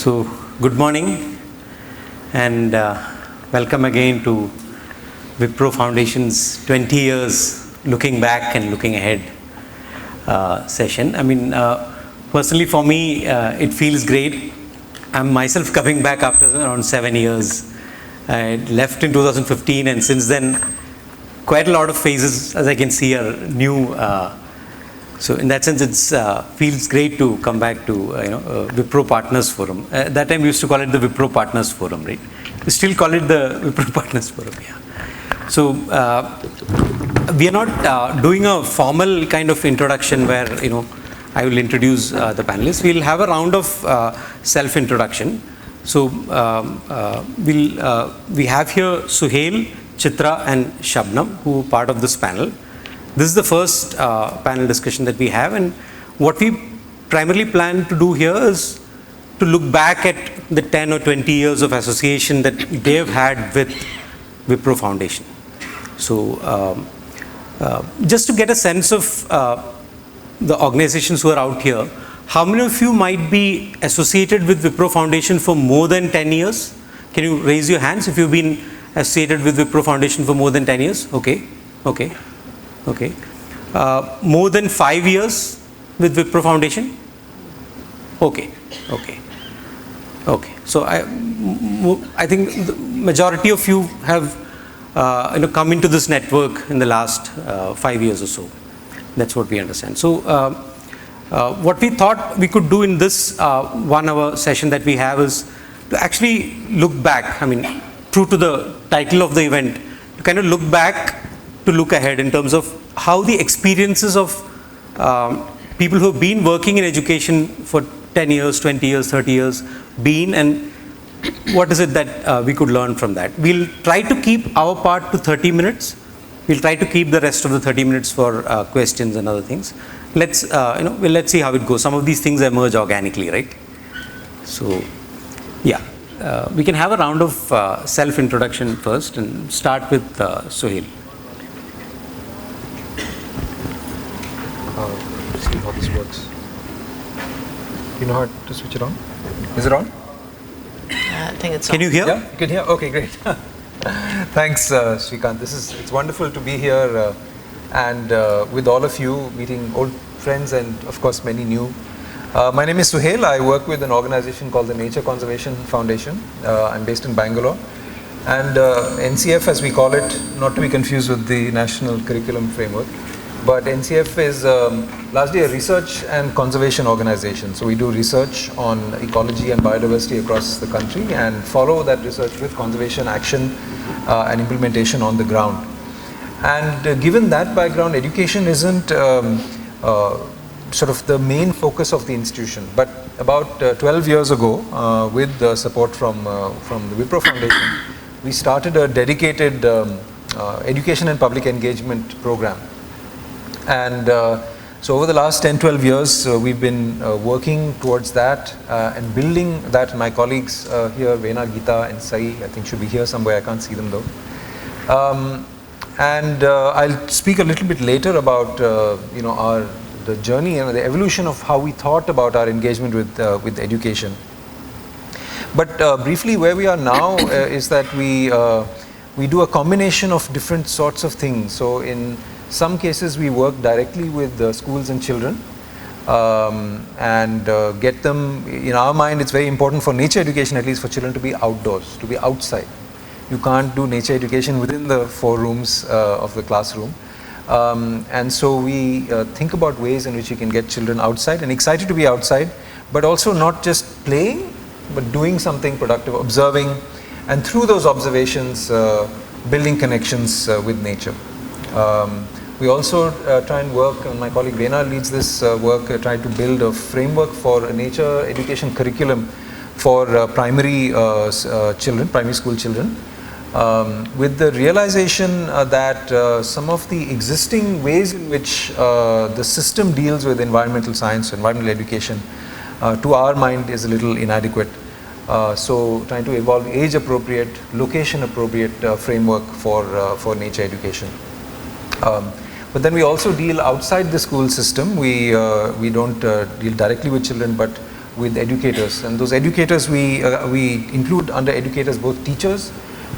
So, good morning and welcome again to Wipro Foundation's 20 years looking back and looking ahead session. I mean, personally for me, it feels great. I'm myself coming back after around 7 years. I left in 2015 and since then, quite a lot of phases, as I can see, are new. So in that sense, it feels great to come back to Wipro Partners Forum. That time we used to call it the Wipro Partners Forum, right? We still call it the Wipro Partners Forum, yeah. So we are not doing a formal kind of introduction where I will introduce the panelists. We'll have a round of self-introduction. So we have here Suhel, Chitra, and Shabnam, who are part of this panel. This is the first panel discussion that we have, and what we primarily plan to do here is to look back at the 10 or 20 years of association that they've had with Wipro Foundation. So just to get a sense of the organizations who are out here, how many of you might be associated with Wipro Foundation for more than 10 years? Can you raise your hands if you've been associated with Wipro Foundation for more than 10 years? Okay. More than 5 years with Wipro Foundation? Okay. So I think the majority of you have come into this network in the last 5 years or so. That's what we understand. So what we thought we could do in this 1 hour session that we have is to actually look back. I mean, true to the title of the event, to kind of look back to look ahead in terms of how the experiences of people who have been working in education for 10 years, 20 years, 30 years been, and what is it that we could learn from that. We'll try to keep our part to 30 minutes. We'll try to keep the rest of the 30 minutes for questions and other things. Let's see how it goes. Some of these things emerge organically, right? So, yeah. We can have a round of self-introduction first and start with Suhel. See how this works. You know how to switch it on? Is it on? I think it's on. Can you hear? Yeah, you can hear? Okay, great. Thanks, Sreekanth. It's wonderful to be here and with all of you, meeting old friends and of course many new. My name is Suhel. I work with an organization called the Nature Conservation Foundation. I'm based in Bangalore. And NCF, as we call it, not to be confused with the National Curriculum Framework, but NCF is largely a research and conservation organization. So we do research on ecology and biodiversity across the country and follow that research with conservation action and implementation on the ground. And given that background, education isn't sort of the main focus of the institution. But about 12 years ago, with the support from the Wipro Foundation, we started a dedicated education and public engagement program. And so over the last 10-12 years, we've been working towards that and building that. My colleagues here, Vena, Geeta and Sai, I think should be here somewhere. I can't see them though. And I'll speak a little bit later about the journey and the evolution of how we thought about our engagement with education. But briefly, where we are now is that we do a combination of different sorts of things. So in some cases, we work directly with schools and children and get them, in our mind, it's very important for nature education, at least for children, to be outdoors, to be outside. You can't do nature education within the 4 rooms of the classroom. And so we think about ways in which you can get children outside and excited to be outside, but also not just playing, but doing something productive, observing, and through those observations, building connections with nature. We also try and work, and my colleague Vena leads this work, try to build a framework for a nature education curriculum for primary school children. With the realization that some of the existing ways in which the system deals with environmental science, environmental education, to our mind is a little inadequate. So trying to evolve age-appropriate, location-appropriate framework for nature education. But then we also deal outside the school system. We don't deal directly with children, but with educators. And those educators, we include under educators both teachers,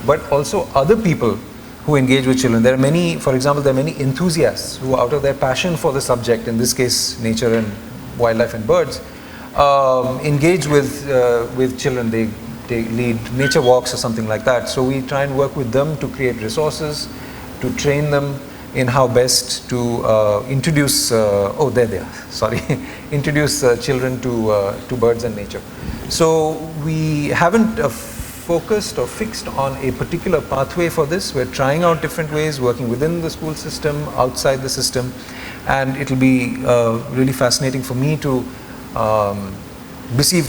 but also other people who engage with children. There are many, for example, there are many enthusiasts who, out of their passion for the subject, in this case nature and wildlife and birds, engage with children. They lead nature walks or something like that. So we try and work with them to create resources, to train them in how best to introduce, oh there they are, sorry, introduce children to birds and nature. So we haven't focused or fixed on a particular pathway for this. We're trying out different ways, working within the school system, outside the system, and it'll be really fascinating for me to receive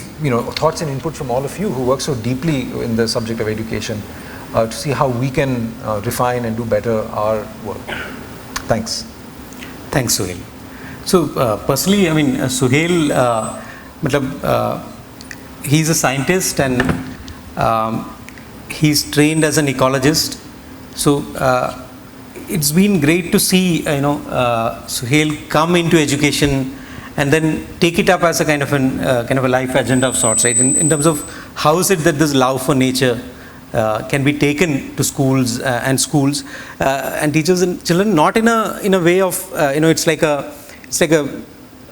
thoughts and input from all of you who work so deeply in the subject of education, to see how we can refine and do better our work. Thanks. Thanks, Suhel. So personally, I mean, Suhel, he's a scientist and he's trained as an ecologist. So it's been great to see Suhel come into education and then take it up as a kind of a life agenda of sorts, right? In terms of how is it that this love for nature can be taken to schools and teachers and children, not in a way of it's like a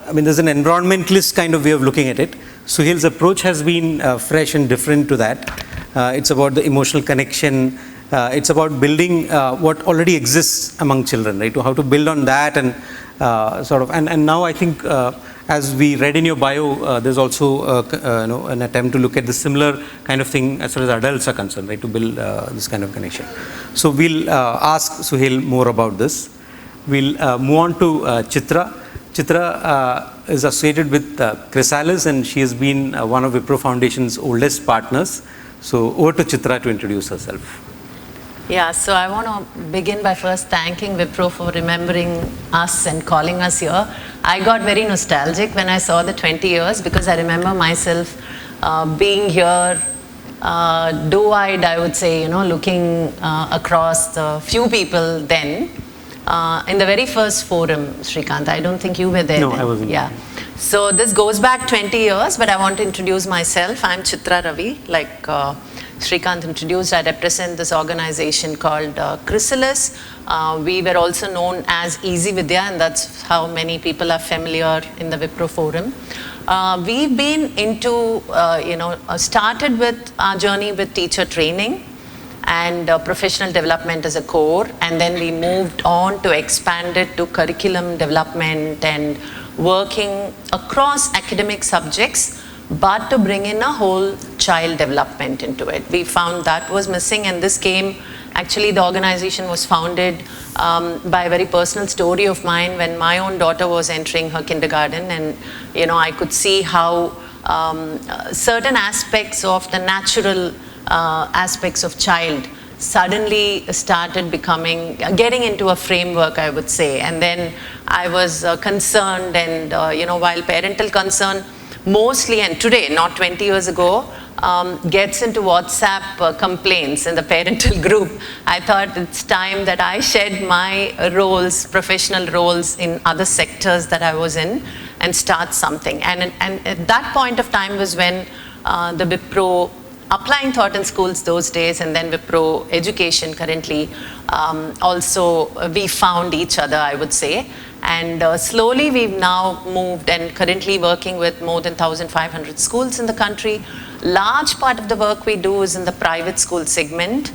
I mean, there's an environmentalist kind of way of looking at it. Suhel's approach has been fresh and different to that. It's about the emotional connection. It's about building what already exists among children, right? How to build on that and and now I think as we read in your bio, there's also an attempt to look at the similar kind of thing as far as adults are concerned, right? To build this kind of connection. So we'll ask Suhel more about this. We'll move on to Chitra. Chitra is associated with Chrysalis, and she has been one of Wipro Foundation's oldest partners. So over to Chitra to introduce herself. Yeah, so I want to begin by first thanking Wipro for remembering us and calling us here. I got very nostalgic when I saw the 20 years because I remember myself being here, doe-eyed, I would say, looking across the few people then. In the very first forum, Sreekanth, I don't think you were there. No, then. I wasn't. Yeah. So this goes back 20 years, but I want to introduce myself. I'm Chitra Ravi, like Sreekanth introduced. I represent this organization called Chrysalis. We were also known as Easy Vidya, and that's how many people are familiar in the Wipro forum. We've been into, started with our journey with teacher training and professional development as a core, and then we moved on to expand it to curriculum development and working across academic subjects, but to bring in a whole child development into it. We found that was missing, and this came, actually the organization was founded by a very personal story of mine when my own daughter was entering her kindergarten, and I could see how certain aspects of the natural aspects of child suddenly started getting into a framework, I would say. And then I was concerned, and while parental concern mostly, and today, not 20 years ago, gets into WhatsApp complaints in the parental group, I thought it's time that I shed my roles, professional roles in other sectors that I was in, and start something. And at that point of time was when the Wipro Applying Thought in Schools those days, and then Wipro Education currently, also we found each other, I would say. And slowly we've now moved and currently working with more than 1,500 schools in the country. Large part of the work we do is in the private school segment,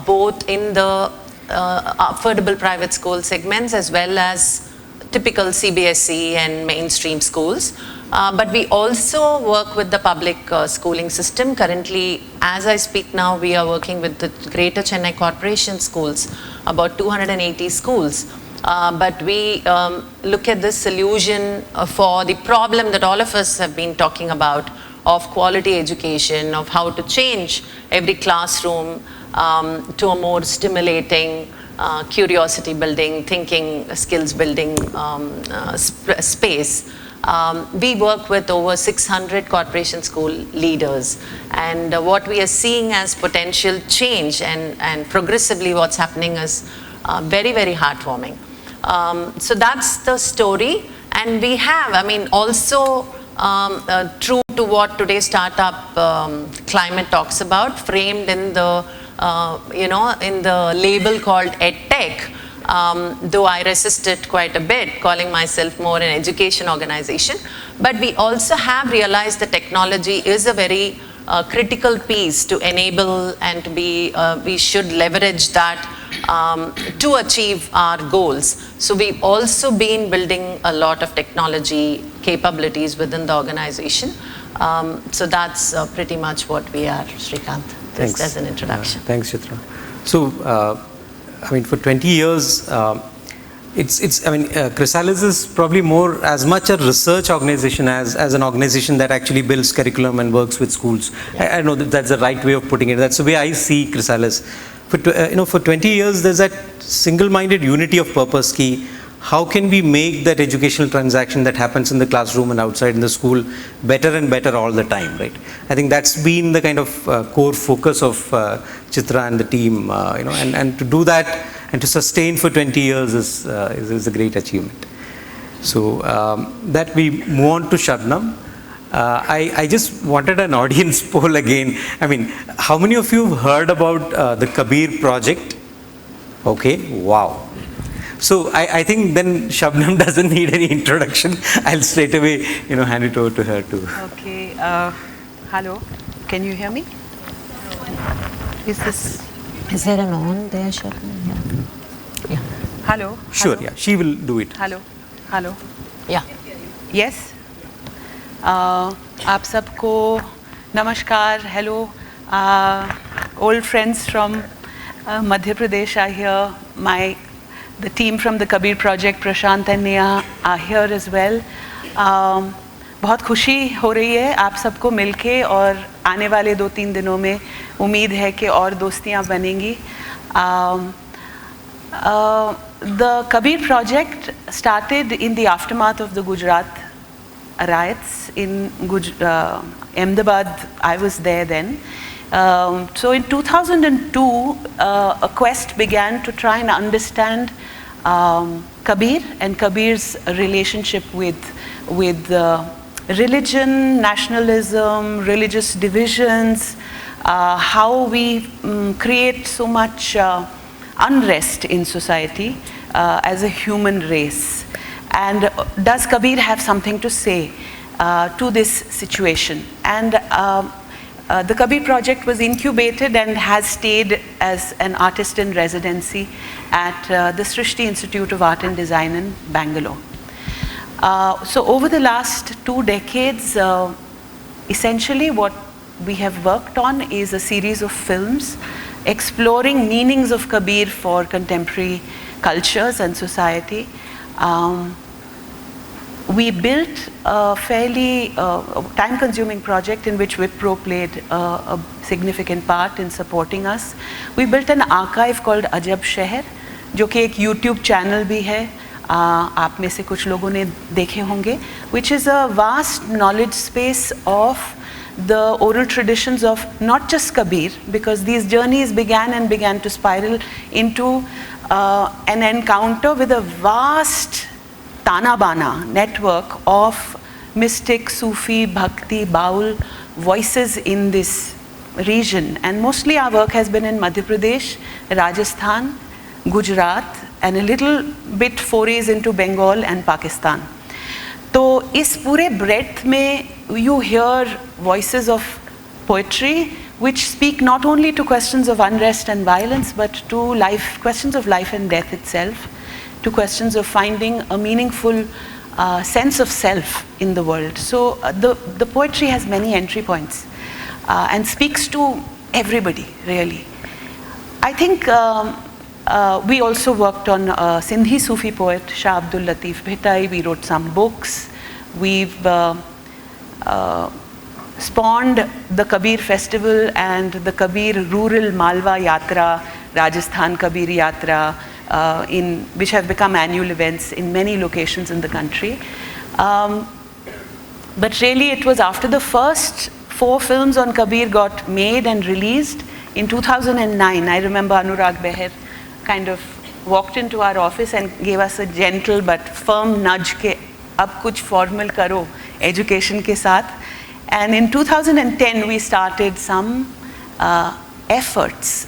both in the affordable private school segments as well as typical CBSE and mainstream schools. But we also work with the public schooling system. Currently, as I speak now, we are working with the Greater Chennai Corporation schools, about 280 schools. But we look at this solution for the problem that all of us have been talking about of quality education, of how to change every classroom to a more stimulating, curiosity building, thinking skills building space. We work with over 600 corporation school leaders, and what we are seeing as potential change and progressively what's happening is very, very heartwarming. So that's the story, and we have, also true to what today's startup climate talks about, framed in the in the label called EdTech. Though I resisted quite a bit, calling myself more an education organization. But we also have realized that technology is a very critical piece to enable and to be, we should leverage that to achieve our goals. So we've also been building a lot of technology capabilities within the organization. So that's pretty much what we are, Sreekanth, just as an introduction. Thanks, Chitra. So, I mean, for 20 years, Chrysalis is probably more as much a research organization as an organization that actually builds curriculum and works with schools. Yeah. I know that that's the right way of putting it. That's the way I see Chrysalis. For 20 years, there's that single-minded unity of purpose. Ki how can we make that educational transaction that happens in the classroom and outside in the school better and better all the time, right? I think that's been the kind of core focus of Chitra and the team, and to do that and to sustain for 20 years is a great achievement. So that we move on to Shabnam. I just wanted an audience poll again. I mean, how many of you have heard about the Kabir project? Okay, wow. So I think then Shabnam doesn't need any introduction. I'll straight away, hand it over to her too. Okay. Hello. Can you hear me? Is there an on there, Shabnam? Yeah. Hello. Sure. Hello? Yeah. She will do it. Hello. Hello. Yeah. Yes. आप सबको नमस्कार. Hello. Old friends from Madhya Pradesh are here. The team from the Kabir project, Prashant and Neha, are here as well. बहुत खुशी हो रही है आप सबको मिलके और आने वाले 2-3 दिनों में उम्मीद है कि और दोस्तियां बनेंगी. The Kabir project started in the aftermath of the Gujarat riots in Ahmedabad. I was there then. So in 2002, a quest began to try and understand Kabir and Kabir's relationship with religion, nationalism, religious divisions, how we create so much unrest in society as a human race. And does Kabir have something to say to this situation? And the Kabir project was incubated and has stayed as an artist in residency at the Srishti Institute of Art and Design in Bangalore. So over the last 2 decades, essentially what we have worked on is a series of films exploring meanings of Kabir for contemporary cultures and society. We built a fairly time-consuming project in which Wipro played a significant part in supporting us. We built an archive called Ajab Sheher, जो कि एक YouTube channel भी है, आप में से कुछ लोगों ने देखे होंगे, which is a vast knowledge space of the oral traditions of not just Kabir, because these journeys began to spiral into an encounter with a vast Tana-Bana network of mystic, Sufi, Bhakti, Baul voices in this region. And mostly our work has been in Madhya Pradesh, Rajasthan, Gujarat, and a little bit forays into Bengal and Pakistan. So इस पूरे breadth में you hear voices of poetry which speak not only to questions of unrest and violence, but to questions of life and death itself, to questions of finding a meaningful sense of self in the world. So the poetry has many entry points and speaks to everybody, really. I think we also worked on Sindhi Sufi poet Shah Abdul Latif Bhittai. We wrote some books. We've spawned the Kabir Festival and the Kabir Rural Malwa Yatra, Rajasthan Kabir Yatra, which have become annual events in many locations in the country. But really it was after the first 4 films on Kabir got made and released in 2009. I remember Anurag Beher kind of walked into our office and gave us a gentle but firm nudge ke अब कुछ formal करो education के साथ. And in 2010 we started some efforts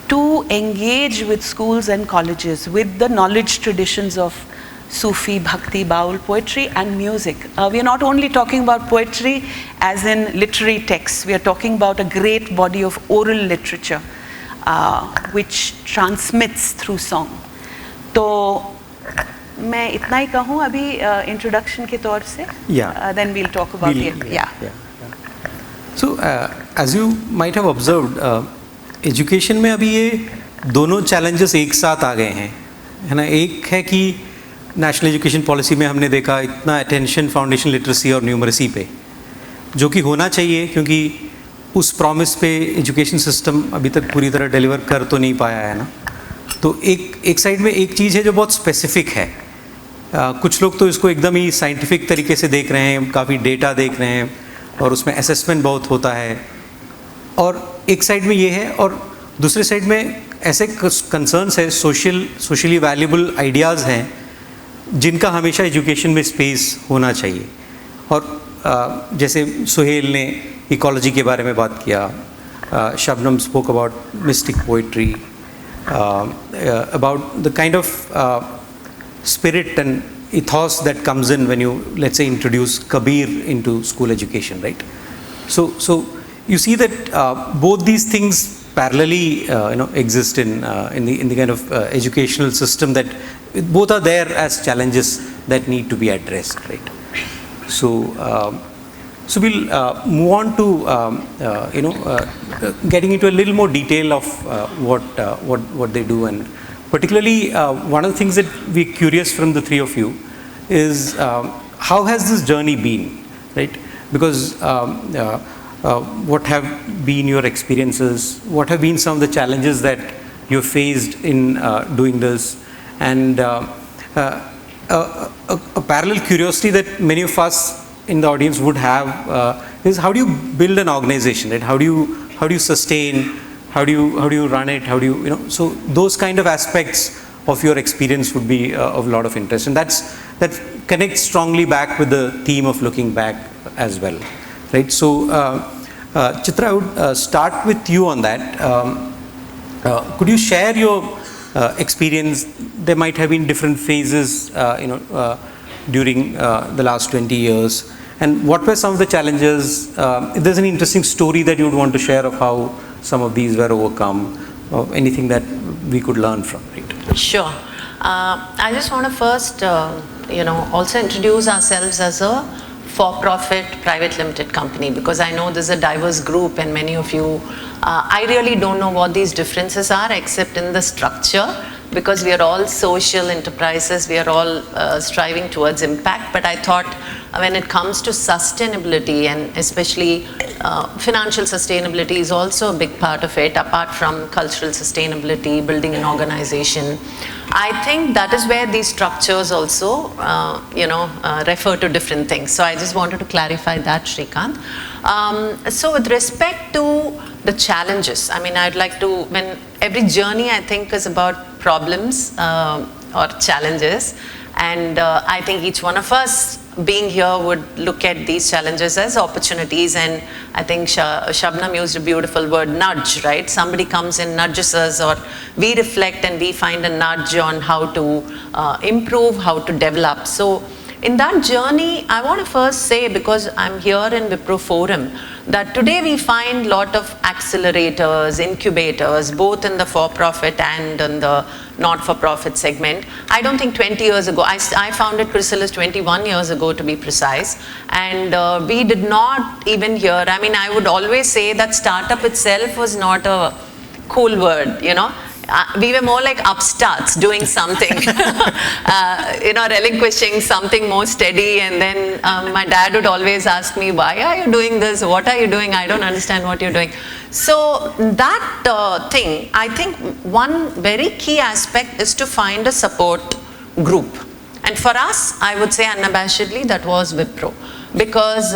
to engage with schools and colleges with the knowledge traditions of Sufi, Bhakti, Baul poetry and music. We are not only talking about poetry as in literary texts, we are talking about a great body of oral literature which transmits through song. तो मैं इतना ही कहूँ अभी introduction के तौर से. Then we'll talk about it. Yeah. So as you might have observed, education में अभी ये दोनों challenges एक साथ आ गए हैं, है ना. एक है कि नेशनल एजुकेशन पॉलिसी में हमने देखा इतना अटेंशन फाउंडेशन लिटरेसी और न्यूमरेसी पे, जो कि होना चाहिए क्योंकि उस प्रॉमिस पे एजुकेशन सिस्टम अभी तक पूरी तरह डिलीवर कर तो नहीं पाया है ना. तो एक साइड में एक चीज़ है जो बहुत स्पेसिफिक है. कुछ लोग तो इसको एकदम ही साइंटिफिक तरीके से देख रहे हैं, काफ़ी डेटा देख रहे हैं और उसमें असेसमेंट बहुत होता है, और एक साइड में ये है. और दूसरे साइड में ऐसे कंसर्न्स है, सोशली वैल्यूबल आइडियाज़ हैं जिनका हमेशा एजुकेशन में स्पेस होना चाहिए. और जैसे सुहेल ने इकोलॉजी के बारे में बात किया, Shabnam spoke about mistake poetry, about the kind of spirit and ethos that comes in when you, let's say, introduce Kabir into school education, right? So you see that both these things parallelly exist in the kind of educational system, that both are there as challenges that need to be addressed, right? So we'll move on to getting into a little more detail of what they do. And particularly, one of the things that we're curious from the three of you is how has this journey been, right? Because what have been your experiences? What have been some of the challenges that you've faced in doing this? And a parallel curiosity that many of us in the audience would have is how do you build an organization, right? How do you sustain? How do you run it? How do you so those kind of aspects of your experience would be of a lot of interest, and that connects strongly back with the theme of looking back as well, right? So Chitra, I would start with you on that. Could you share your experience? There might have been different phases during the last 20 years, and what were some of the challenges? If there's an interesting story that you would want to share of how some of these were overcome, or anything that we could learn from, right? Sure. I just want to first, also introduce ourselves as a for-profit private limited company, because I know there's a diverse group and many of you, I really don't know what these differences are except in the structure, because we are all social enterprises, we are all striving towards impact. But I thought when it comes to sustainability, and especially financial sustainability is also a big part of it, apart from cultural sustainability, building an organization. I think that is where these structures also, refer to different things. So I just wanted to clarify that, Sreekanth. So with respect to the challenges, I mean, I'd like to, when every journey I think is about problems or challenges, and I think each one of us being here would look at these challenges as opportunities. And I think Shabnam used a beautiful word, nudge, right? Somebody comes and nudges us, or we reflect and we find a nudge on how to improve, how to develop. So in that journey, I want to first say, because I'm here in Wipro Forum, that today we find a lot of accelerators, incubators, both in the for-profit and in the not-for-profit segment. I don't think 20 years ago, I founded Chrysalis 21 years ago to be precise, and we did not even hear, I mean, I would always say that startup itself was not a cool word, we were more like upstarts doing something, relinquishing something more steady. And then my dad would always ask me, why are you doing this? What are you doing? I don't understand what you're doing. So that thing, I think one very key aspect is to find a support group. And for us, I would say unabashedly, that was Wipro. Because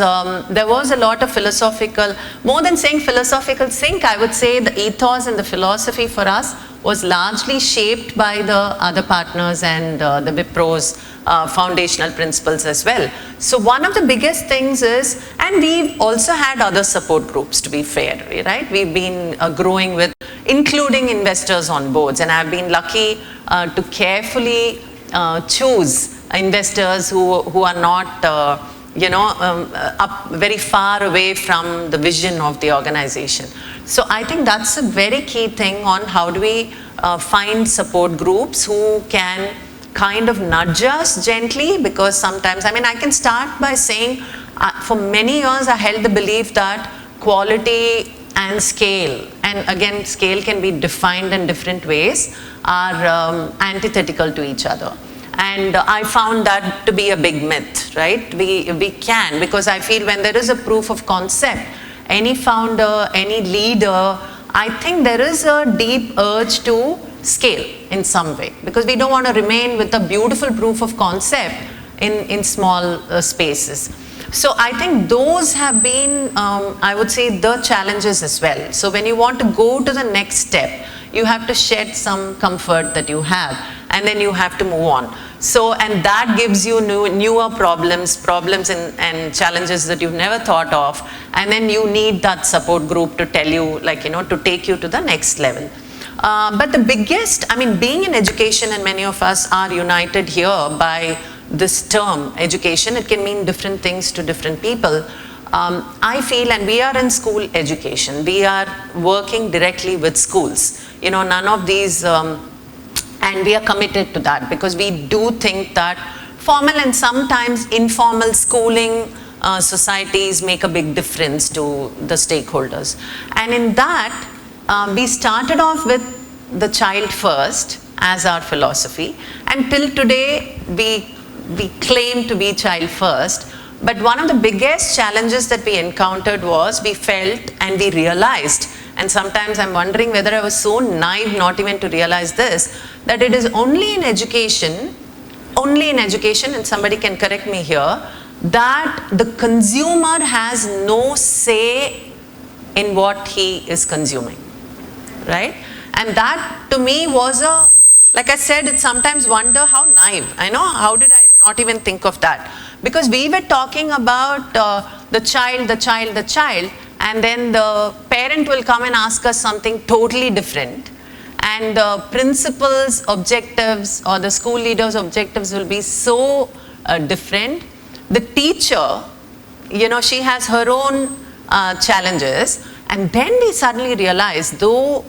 there was a lot of philosophical, more than saying philosophical think, I would say the ethos and the philosophy for us was largely shaped by the other partners and the Wipros foundational principles as well. So one of the biggest things is, and we've also had other support groups, to be fair, right? We've been growing with, including investors on boards, and I've been lucky to carefully choose investors who are not up very far away from the vision of the organization. So I think that's a very key thing on how do we find support groups who can kind of nudge us gently, because sometimes, I mean, I can start by saying for many years I held the belief that quality and scale, and again scale can be defined in different ways, are antithetical to each other. And I found that to be a big myth, right? We can, because I feel when there is a proof of concept, any founder, any leader, I think there is a deep urge to scale in some way, because we don't want to remain with a beautiful proof of concept in small spaces. So I think those have been, I would say, the challenges as well. So when you want to go to the next step, you have to shed some comfort that you have, and then you have to move on. So, and that gives you newer problems and challenges that you've never thought of, and then you need that support group to tell you, like, to take you to the next level. But the biggest, I mean, being in education, and many of us are united here by this term, education, it can mean different things to different people. I feel, and we are in school education, we are working directly with schools. None of these, and we are committed to that, because we do think that formal and sometimes informal schooling societies make a big difference to the stakeholders. And in that, we started off with the child first as our philosophy, and till today we claim to be child first. But one of the biggest challenges that we encountered was, we felt and we realized, and sometimes I'm wondering whether I was so naive not even to realize this, that it is only in education, and somebody can correct me here, that the consumer has no say in what he is consuming, right? And that to me was like I said, it's sometimes wonder how naive. I know, how did I not even think of that? Because we were talking about the child, and then the parent will come and ask us something totally different. And the principal's objectives or the school leader's objectives will be so different. The teacher, she has her own challenges. And then we suddenly realize, though,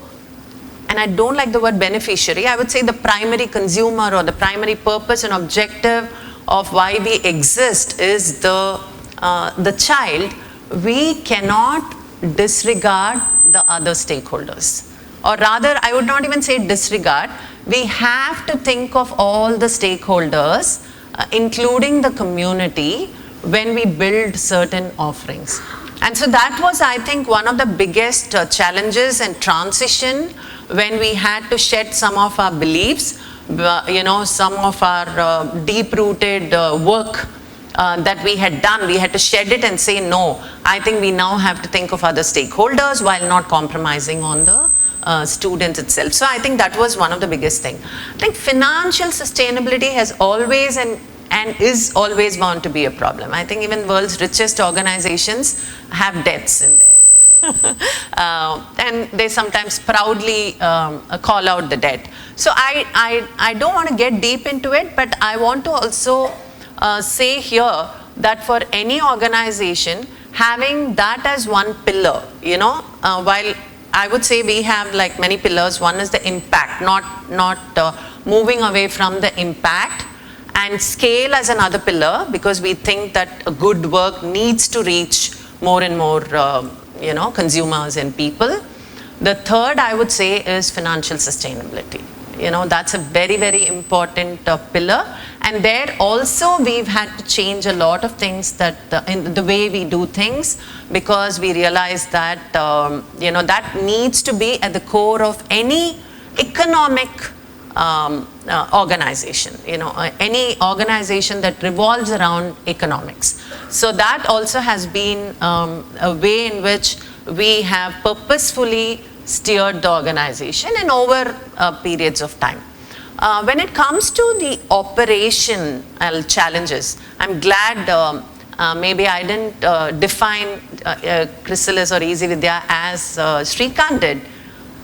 and I don't like the word beneficiary, I would say the primary consumer or the primary purpose and objective of why we exist is the child, we cannot disregard the other stakeholders. Or rather, I would not even say disregard, we have to think of all the stakeholders, including the community, when we build certain offerings. And so that was, I think, one of the biggest challenges and transition, when we had to shed some of our beliefs, some of our deep-rooted work that we had done. We had to shed it and say, no, I think we now have to think of other stakeholders while not compromising on the student itself. So I think that was one of the biggest thing. I think financial sustainability has always and is always bound to be a problem. I think even world's richest organizations have debts in there. And they sometimes proudly call out the debt. So I don't want to get deep into it, but I want to also say here that for any organization, having that as one pillar, while I would say we have like many pillars, one is the impact, not moving away from the impact, and scale as another pillar, because we think that a good work needs to reach more and more consumers and people. The third, I would say, is financial sustainability. That's a very, very important pillar. And there also we've had to change a lot of things in the way we do things, because we realize that, that needs to be at the core of any economic organization, any organization that revolves around economics. So that also has been a way in which we have purposefully steered the organization and over periods of time. When it comes to the operational challenges, I'm glad maybe I didn't define Chrysalis or Easy Vidya as Sreekanth did.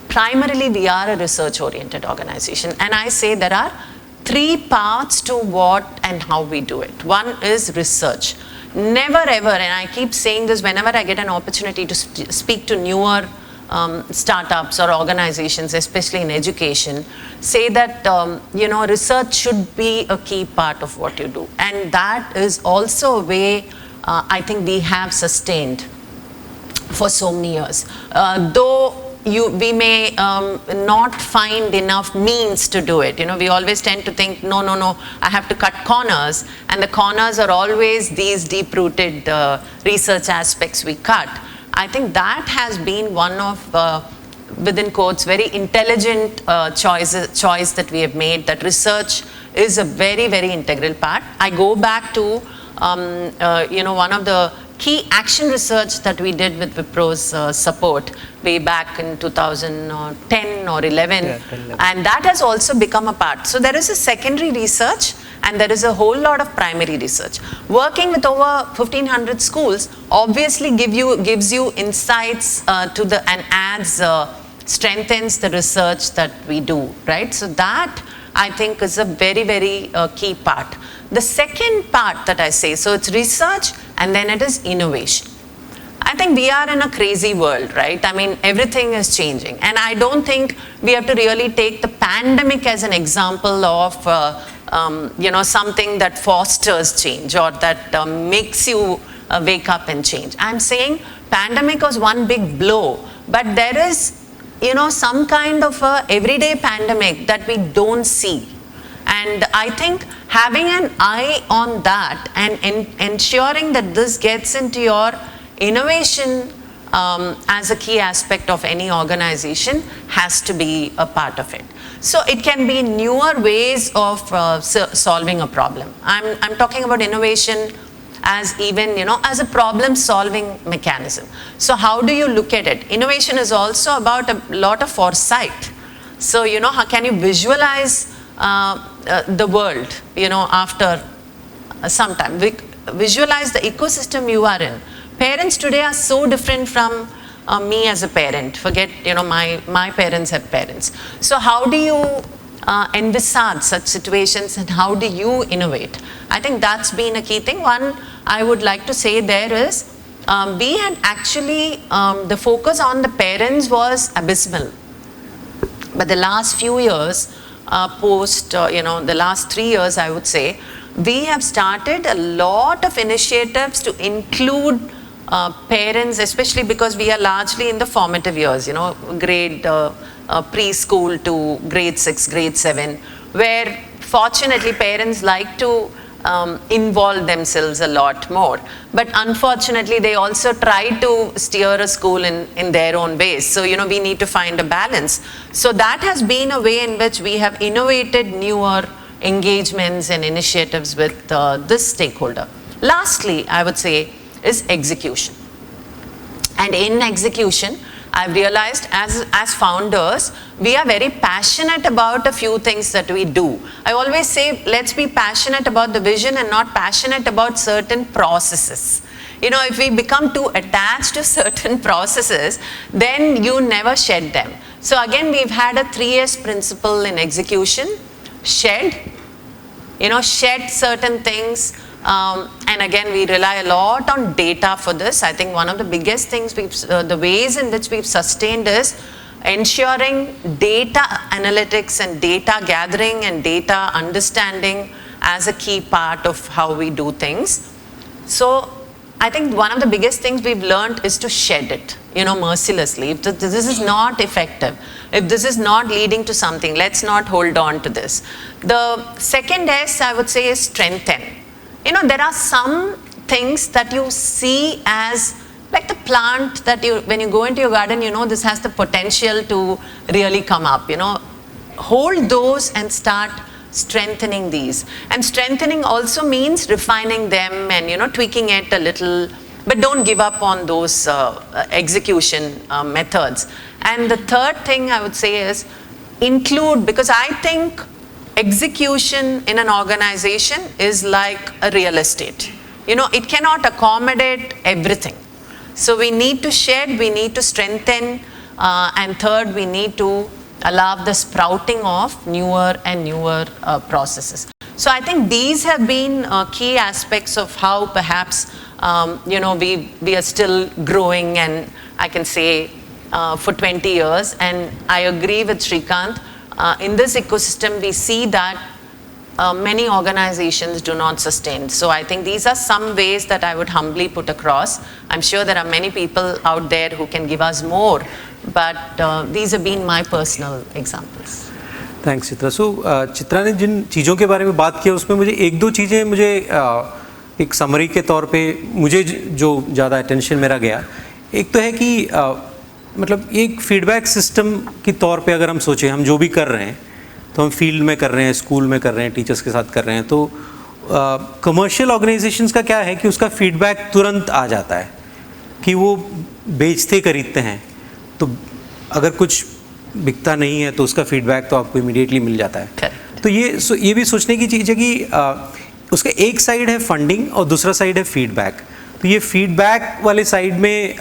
Primarily, we are a research-oriented organization, and I say there are 3 parts to what and how we do it. One is research. Never ever, and I keep saying this whenever I get an opportunity to speak to newer startups or organizations, especially in education, say that research should be a key part of what you do, and that is also a way I think we have sustained for so many years. Though we may not find enough means to do it. We always tend to think, no, I have to cut corners, and the corners are always these deep-rooted research aspects we cut. I think that has been one of, within quotes, very intelligent choice that we have made, that research is a very, very integral part. I go back to, one of the key action research that we did with Wipro's support way back in 2010 or 11, and that has also become a part. So there is a secondary research and there is a whole lot of primary research. Working with over 1,500 schools obviously gives you insights and adds, strengthens the research that we do, right? So that I think is a very, very key part. The second part that I say, so it's research and then it is innovation. I think we are in a crazy world, right? I mean, everything is changing. And I don't think we have to really take the pandemic as an example of, something that fosters change or that makes you wake up and change. I'm saying pandemic was one big blow, but there is, some kind of a everyday pandemic that we don't see. And I think having an eye on that and ensuring that this gets into your innovation as a key aspect of any organization has to be a part of it. So it can be newer ways of solving a problem. I'm talking about innovation as even, as a problem solving mechanism. So how do you look at it? Innovation is also about a lot of foresight. So, how can you visualize the world, after some time? Visualize the ecosystem you are in. Parents today are so different from me as a parent. Forget, my parents have parents. So how do you envisage such situations and how do you innovate? I think that's been a key thing. One, I would like to say there is, we had actually, the focus on the parents was abysmal. But the last few years, the last 3 years, I would say, we have started a lot of initiatives to include parents, especially because we are largely in the formative years, grade preschool to grade 6, grade 7, where fortunately parents like to involve themselves a lot more. But unfortunately, they also try to steer a school in their own ways. So, we need to find a balance. So that has been a way in which we have innovated newer engagements and initiatives with this stakeholder. Lastly, I would say, is execution. And in execution, I've realized as founders, we are very passionate about a few things that we do. I always say, let's be passionate about the vision and not passionate about certain processes. If we become too attached to certain processes, then you never shed them. So again, we've had a 3S principle in execution. Shed certain things. And again, we rely a lot on data for this. I think one of the biggest things the ways in which we've sustained is ensuring data analytics and data gathering and data understanding as a key part of how we do things. So I think one of the biggest things we've learned is to shed it, mercilessly. If this is not effective, if this is not leading to something, let's not hold on to this. The second S, I would say, is strengthen. There are some things that you see as like the plant that when you go into your garden, this has the potential to really come up, Hold those and start strengthening these. And strengthening also means refining them and, tweaking it a little, but don't give up on those execution methods. And the third thing I would say is include, because I think execution in an organization is like a real estate. You know, it cannot accommodate everything. So we need to shed, we need to strengthen, and third, we need to allow the sprouting of newer and newer processes. So I think these have been key aspects of how perhaps you know, we are still growing, and I can say for 20 years. And I agree with Sreekanth. In this ecosystem, we see that many organizations do not sustain. So I think these are some ways that I would humbly put across. I'm sure there are many people out there who can give us more, but these have been my personal examples. Thanks, Chitra. So, Chitra ने जिन चीज़ों के बारे में बात किया उसमें मुझे एक दो चीज़ें मुझे एक समरी के तौर पे मुझे जो ज़्यादा अटेंशन मेरा गया, एक तो है कि मतलब एक फीडबैक सिस्टम की तौर पे अगर हम सोचें, हम जो भी कर रहे हैं तो हम फील्ड में कर रहे हैं, स्कूल में कर रहे हैं, टीचर्स के साथ कर रहे हैं, तो कमर्शियल ऑर्गेनाइजेशंस का क्या है कि उसका फीडबैक तुरंत आ जाता है कि वो बेचते खरीदते हैं, तो अगर कुछ बिकता नहीं है तो उसका फीडबैक तो आपको इमीडिएटली मिल जाता है। तो ये भी सोचने की चीज़ है कि उसका एक साइड है फंडिंग और दूसरा साइड है फीडबैक। तो ये फीडबैक वाले साइड में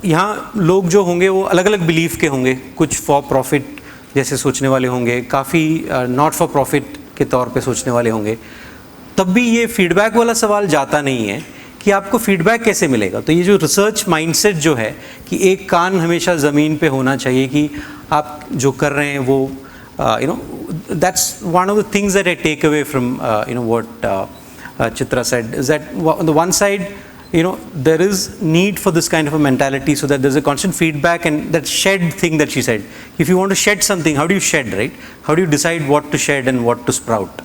यहाँ लोग जो होंगे वो अलग अलग बिलीफ के होंगे, कुछ फॉर प्रॉफिट जैसे सोचने वाले होंगे, काफ़ी नॉट फॉर प्रॉफिट के तौर पे सोचने वाले होंगे। तब भी ये फीडबैक वाला सवाल जाता नहीं है कि आपको फीडबैक कैसे मिलेगा। तो ये जो रिसर्च माइंडसेट जो है कि एक कान हमेशा ज़मीन पे होना चाहिए कि आप जो कर रहे हैं वो you know, that's one of the things that I take away from you know what Chitra said, is that on the one side, you know, there is need for this kind of a mentality so that there's a constant feedback, and that shed thing that she said, if you want to shed something, how do you shed, right? How do you decide what to shed and what to sprout?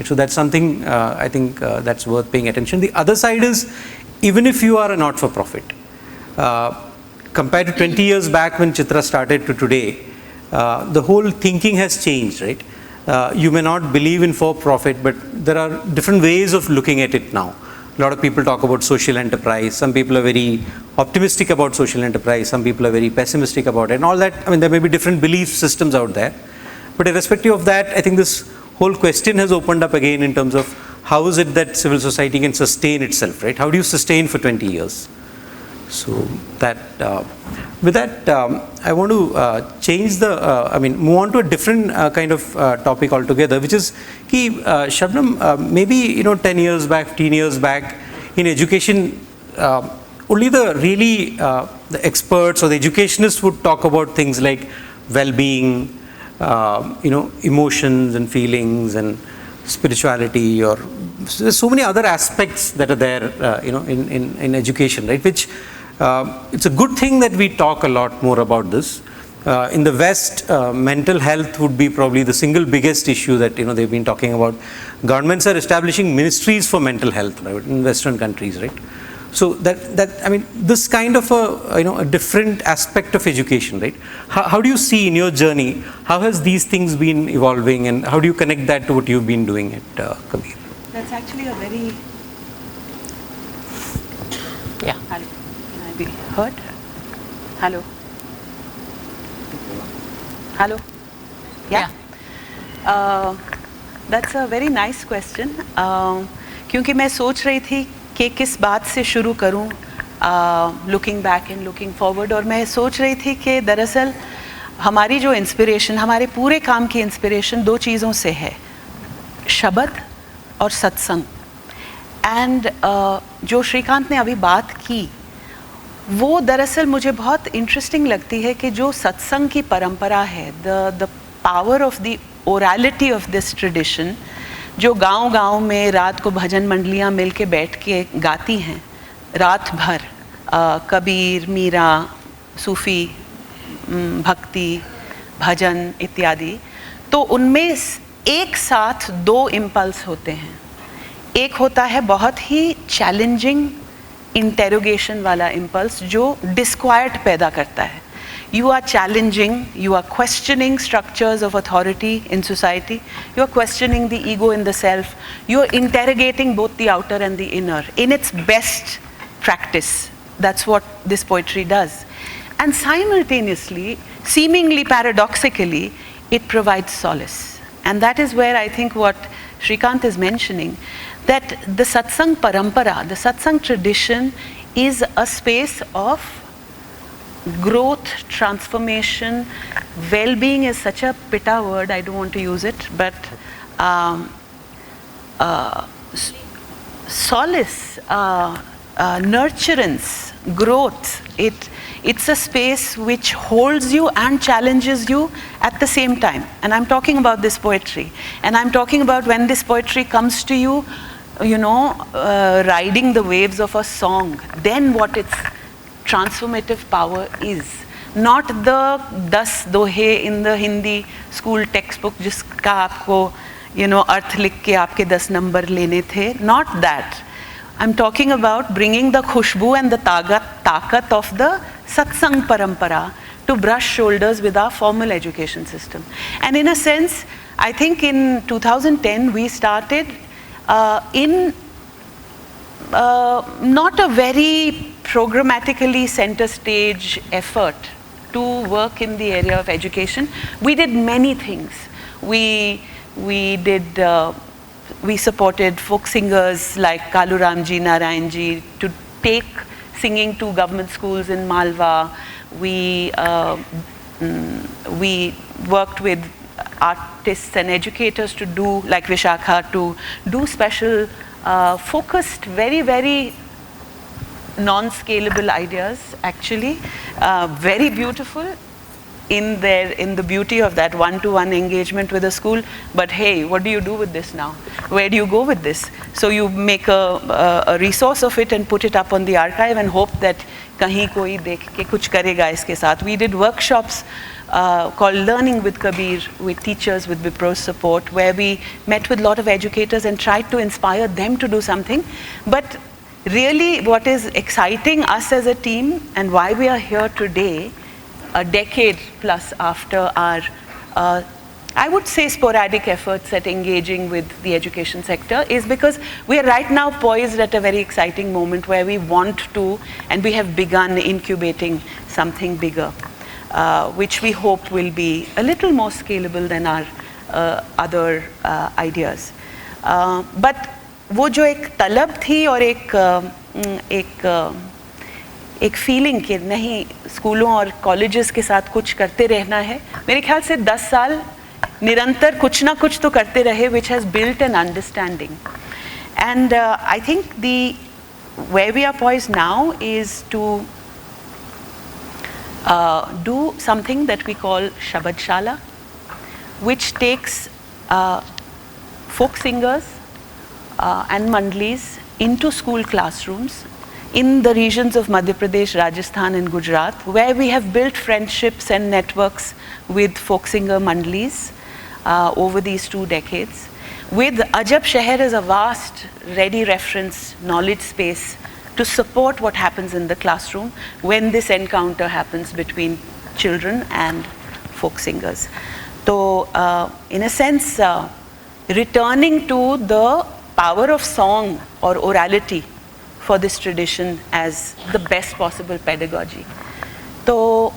So that's something I think that's worth paying attention. The other side is, even if you are a not-for-profit, compared to 20 years back when Chitra started to today, the whole thinking has changed, right? You may not believe in for-profit, but there are different ways of looking at it now. A lot of people talk about social enterprise. Some people are very optimistic about social enterprise. Some people are very pessimistic about it, and all that. I mean, there may be different belief systems out there. But irrespective of that, I think this whole question has opened up again in terms of how is it that civil society can sustain itself, right? How do you sustain for 20 years? So that, with that, I want to change the, move on to a different kind of topic altogether, which is, Shabnam, maybe 10 years back, 15 years back, in education, only the really the experts or the educationists would talk about things like well-being, emotions and feelings and spirituality, or there's so many other aspects that are there, in education, right? Which it's a good thing that we talk a lot more about this. In the West, mental health would be probably the single biggest issue that they've been talking about. Governments are establishing ministries for mental health, right, in Western countries, right? So this kind of a different aspect of education, right? How do you see in your journey, how has these things been evolving, and how do you connect that to what you've been doing at Kabir? That's actually a very... Yeah. Hello. Can I be heard? Hello. Hello. Yeah. That's a very nice question. क्योंकि मैं सोच रही थी कि किस बात से शुरू करूं, looking back and looking forward, और मैं सोच रही थी कि दरअसल हमारी जो इंस्पिरेशन, हमारे पूरे काम की इंस्पिरेशन दो चीज़ों से है, शब्द और सत्संग। एंड जो श्रीकांत ने अभी बात की वो दरअसल मुझे बहुत इंटरेस्टिंग लगती है कि जो सत्संग की परंपरा है, the power of the orality of this tradition, जो गांव-गांव में रात को भजन मंडलियां मिल के बैठ के गाती हैं रात भर, कबीर, मीरा, सूफ़ी, भक्ति, भजन इत्यादि, तो उनमें एक साथ दो इम्पल्स होते हैं। एक होता है बहुत ही चैलेंजिंग इंटेरोगेशन वाला इम्पल्स जो डिस्क्वाइट पैदा करता है। You are challenging, you are questioning structures of authority in society, you are questioning the ego in the self, you are interrogating both the outer and the inner in its best practice. That's what this poetry does. And simultaneously, seemingly paradoxically, it provides solace. And that is where I think what Sreekanth is mentioning, that the satsang parampara, the satsang tradition is a space of growth, transformation. Well-being is such a pitta word, I don't want to use it, but solace, nurturance, growth. It's a space which holds you and challenges you at the same time. And I'm talking about this poetry. And I'm talking about when this poetry comes to you, you know, riding the waves of a song, then what its transformative power is. Not the 10 dohe in the Hindi school textbook jiska aapko, you know, arth likh ke aapke 10 number lene the. Not that. I'm talking about bringing the khushbu and the takat of the satsang parampara to brush shoulders with our formal education system. And in a sense, I think in 2010 we started in not a very programmatically center stage effort to work in the area of education. We did many things. We supported folk singers like Kaluramji, Narayanji to take singing to government schools in Malwa. We worked with artists and educators to do, like Vishakha, to do special, focused, very, very non-scalable ideas, actually. Very beautiful in the beauty of that one-to-one engagement with a school. But hey, what do you do with this now? Where do you go with this? So you make a resource of it and put it up on the archive and hope that kahin koi dekh ke kuch karega iske saath. We did workshops called Learning with Kabir with teachers with Wipro's support, where we met with a lot of educators and tried to inspire them to do something. But really what is exciting us as a team and why we are here today, a decade plus after our, I would say, sporadic efforts at engaging with the education sector, is because we are right now poised at a very exciting moment where we want to, and we have begun incubating something bigger, which we hope will be a little more scalable than our other ideas. But वो जो एक तलब थी और एक feeling कि नहीं स्कूलों और कॉलेजेस के साथ कुछ करते रहना है, मेरे ख्याल से 10 साल निरंतर कुछ ना कुछ तो करते रहे, which has built an understanding. And I think where we are poised now is to do something that we call Shabad Shala, which takes folk singers and mandlis into school classrooms in the regions of Madhya Pradesh, Rajasthan and Gujarat, where we have built friendships and networks with folk singer mandlis over these 2 decades. With Ajab Sheher as a vast, ready reference knowledge space to support what happens in the classroom when this encounter happens between children and folk singers. So, in a sense, returning to the power of song or orality for this tradition as the best possible pedagogy. So,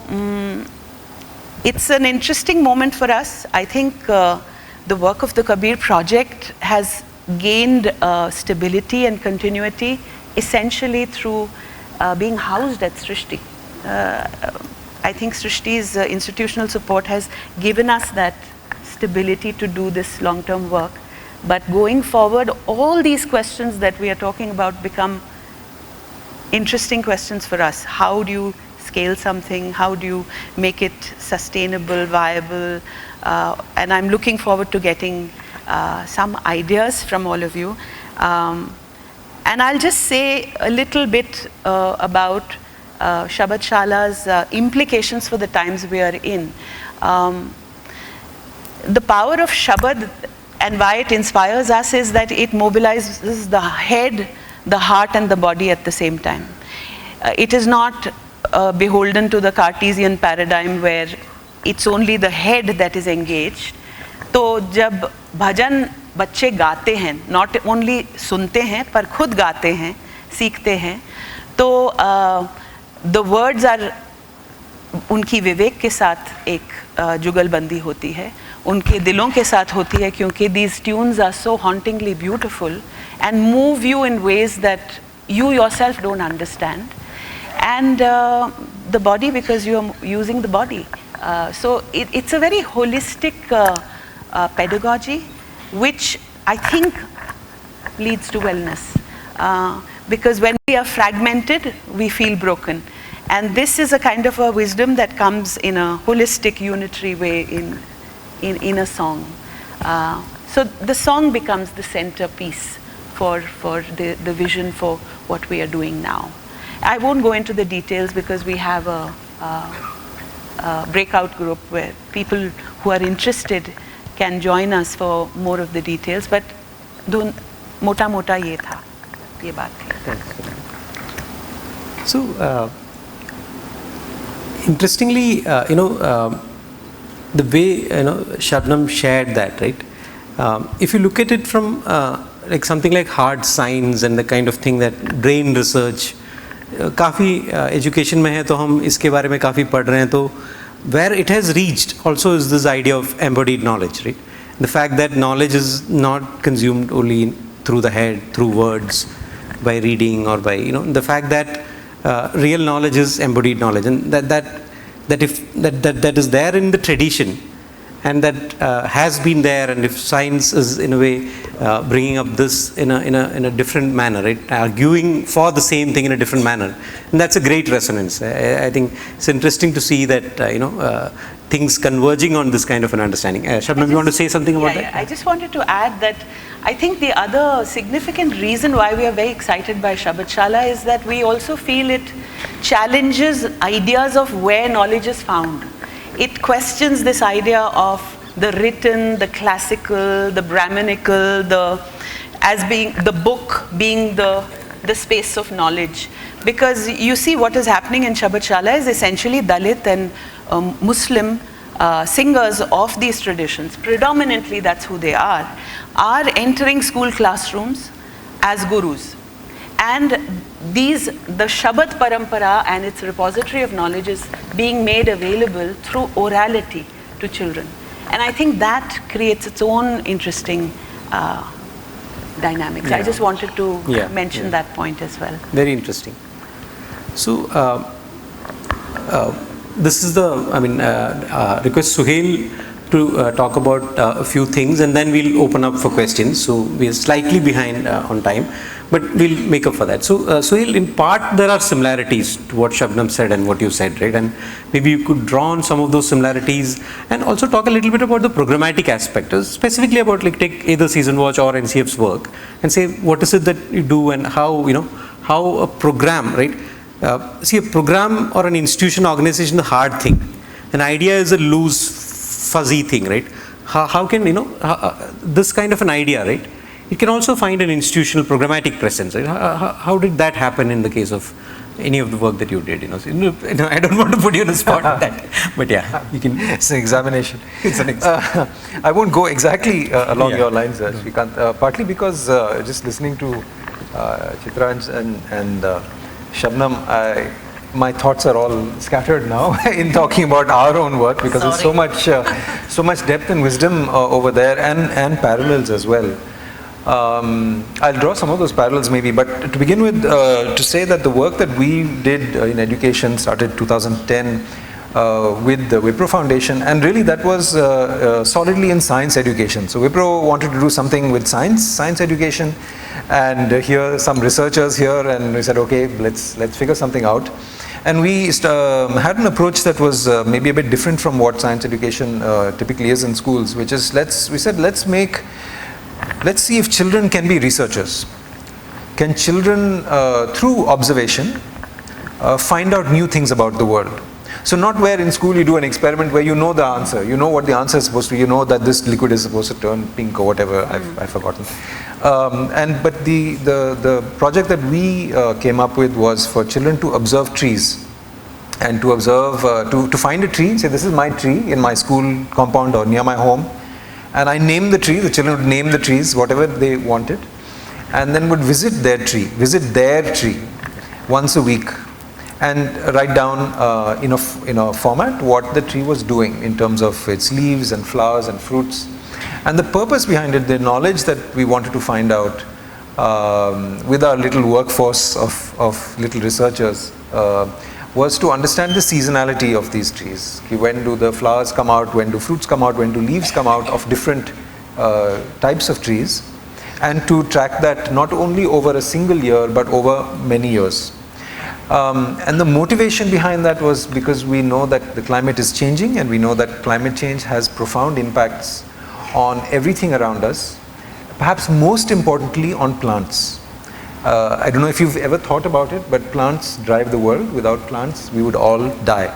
it's an interesting moment for us. I think the work of the Kabir project has gained stability and continuity essentially through being housed at Srishti. I think Srishti's institutional support has given us that stability to do this long-term work. But going forward, all these questions that we are talking about become interesting questions for us. How do you scale something? How do you make it sustainable, viable? And I'm looking forward to getting some ideas from all of you. And I'll just say a little bit about Shabad Shala's implications for the times we are in. The power of Shabad and why it inspires us is that it mobilizes the head, the heart and the body at the same time. It is not beholden to the Cartesian paradigm where it's only the head that is engaged. तो जब भजन बच्चे गाते हैं, not only सुनते हैं पर खुद गाते हैं, सीखते हैं, तो the words are उनकी विवेक के साथ एक जुगलबंदी होती है. उनके दिलों के साथ होती है क्योंकि these tunes are so hauntingly beautiful and move you in ways that you yourself don't understand. And the body, because you are using the body. So it's a very holistic pedagogy, which I think leads to wellness. Because when we are fragmented, we feel broken. And this is a kind of a wisdom that comes in a holistic, unitary way in a song. So the song becomes the centerpiece for the vision for what we are doing now. I won't go into the details because we have a breakout group where people who are interested can join us for more of the details. But mota mota ye tha, ye baat thi. So interestingly, the way Shabnam shared that, right? If you look at it from like something like hard science and the kind of thing that brain research, काफ़ी education में है तो हम इसके बारे में काफ़ी पढ़ रहे हैं, तो where it has reached also is this idea of embodied knowledge, right? The fact that knowledge is not consumed only through the head, through words, by reading or by the fact that real knowledge is embodied knowledge, and that is there in the tradition, and that has been there, and if science is in a way bringing up this in a different manner, right, arguing for the same thing in a different manner, and that's a great resonance. I think it's interesting to see that things converging on this kind of an understanding. Shabnam, you want to say something about that? Yeah, I just wanted to add that I think the other significant reason why we are very excited by Shabad is that we also feel it challenges ideas of where knowledge is found. It questions this idea of the written, the classical, the Brahminical, as being the book being the space of knowledge. Because you see what is happening in Shabad is essentially Dalit and Muslim singers of these traditions, predominantly that's who they are entering school classrooms as gurus. And the Shabad Parampara and its repository of knowledge is being made available through orality to children. And I think that creates its own interesting dynamics. Yeah. I just wanted to mention that point as well. Very interesting. So, this is request Suhel to talk about a few things, and then we'll open up for questions. So we are slightly behind on time, but we'll make up for that. So Suhel, in part there are similarities to what Shabnam said and what you said, right? And maybe you could draw on some of those similarities and also talk a little bit about the programmatic aspect, specifically about take either Season Watch or NCF's work and say what is it that you do and how a program, right? See, a program or an institution organization is a hard thing. An idea is a loose, fuzzy thing, right? How can this kind of an idea, right? It can also find an institutional programmatic presence, right? How did that happen in the case of any of the work that you did? I don't want to put you on the spot with that, but yeah, you can. It's an examination. It's an examination. I won't go exactly along your lines, Sreekanth. Partly because just listening to Chitra and Shabnam, my thoughts are all scattered now in talking about our own work, because there's so much depth and wisdom over there, and parallels as well. I'll draw some of those parallels maybe, but to begin with, to say that the work that we did in education started 2010 with the Wipro Foundation, and really that was solidly in science education. So Wipro wanted to do something with science education, and here some researchers here, and we said, okay, let's figure something out. And we had an approach that was maybe a bit different from what science education typically is in schools, which is let's see if children can be researchers. Can children, through observation, find out new things about the world? So not where in school you do an experiment where you know the answer, you know what the answer is supposed to be, you know that this liquid is supposed to turn pink or whatever, I've forgotten. But the project that we came up with was for children to observe trees, and to observe, to find a tree, say this is my tree in my school compound or near my home, and I name the tree, the children would name the trees, whatever they wanted, and then would visit their tree once a week, and write down in a format what the tree was doing in terms of its leaves and flowers and fruits. And the purpose behind it, the knowledge that we wanted to find out with our little workforce of little researchers was to understand the seasonality of these trees. When do the flowers come out, when do fruits come out, when do leaves come out of different types of trees, and to track that not only over a single year but over many years. And the motivation behind that was because we know that the climate is changing, and we know that climate change has profound impacts on everything around us, perhaps most importantly on plants. I don't know if you've ever thought about it, but plants drive the world. Without plants, we would all die.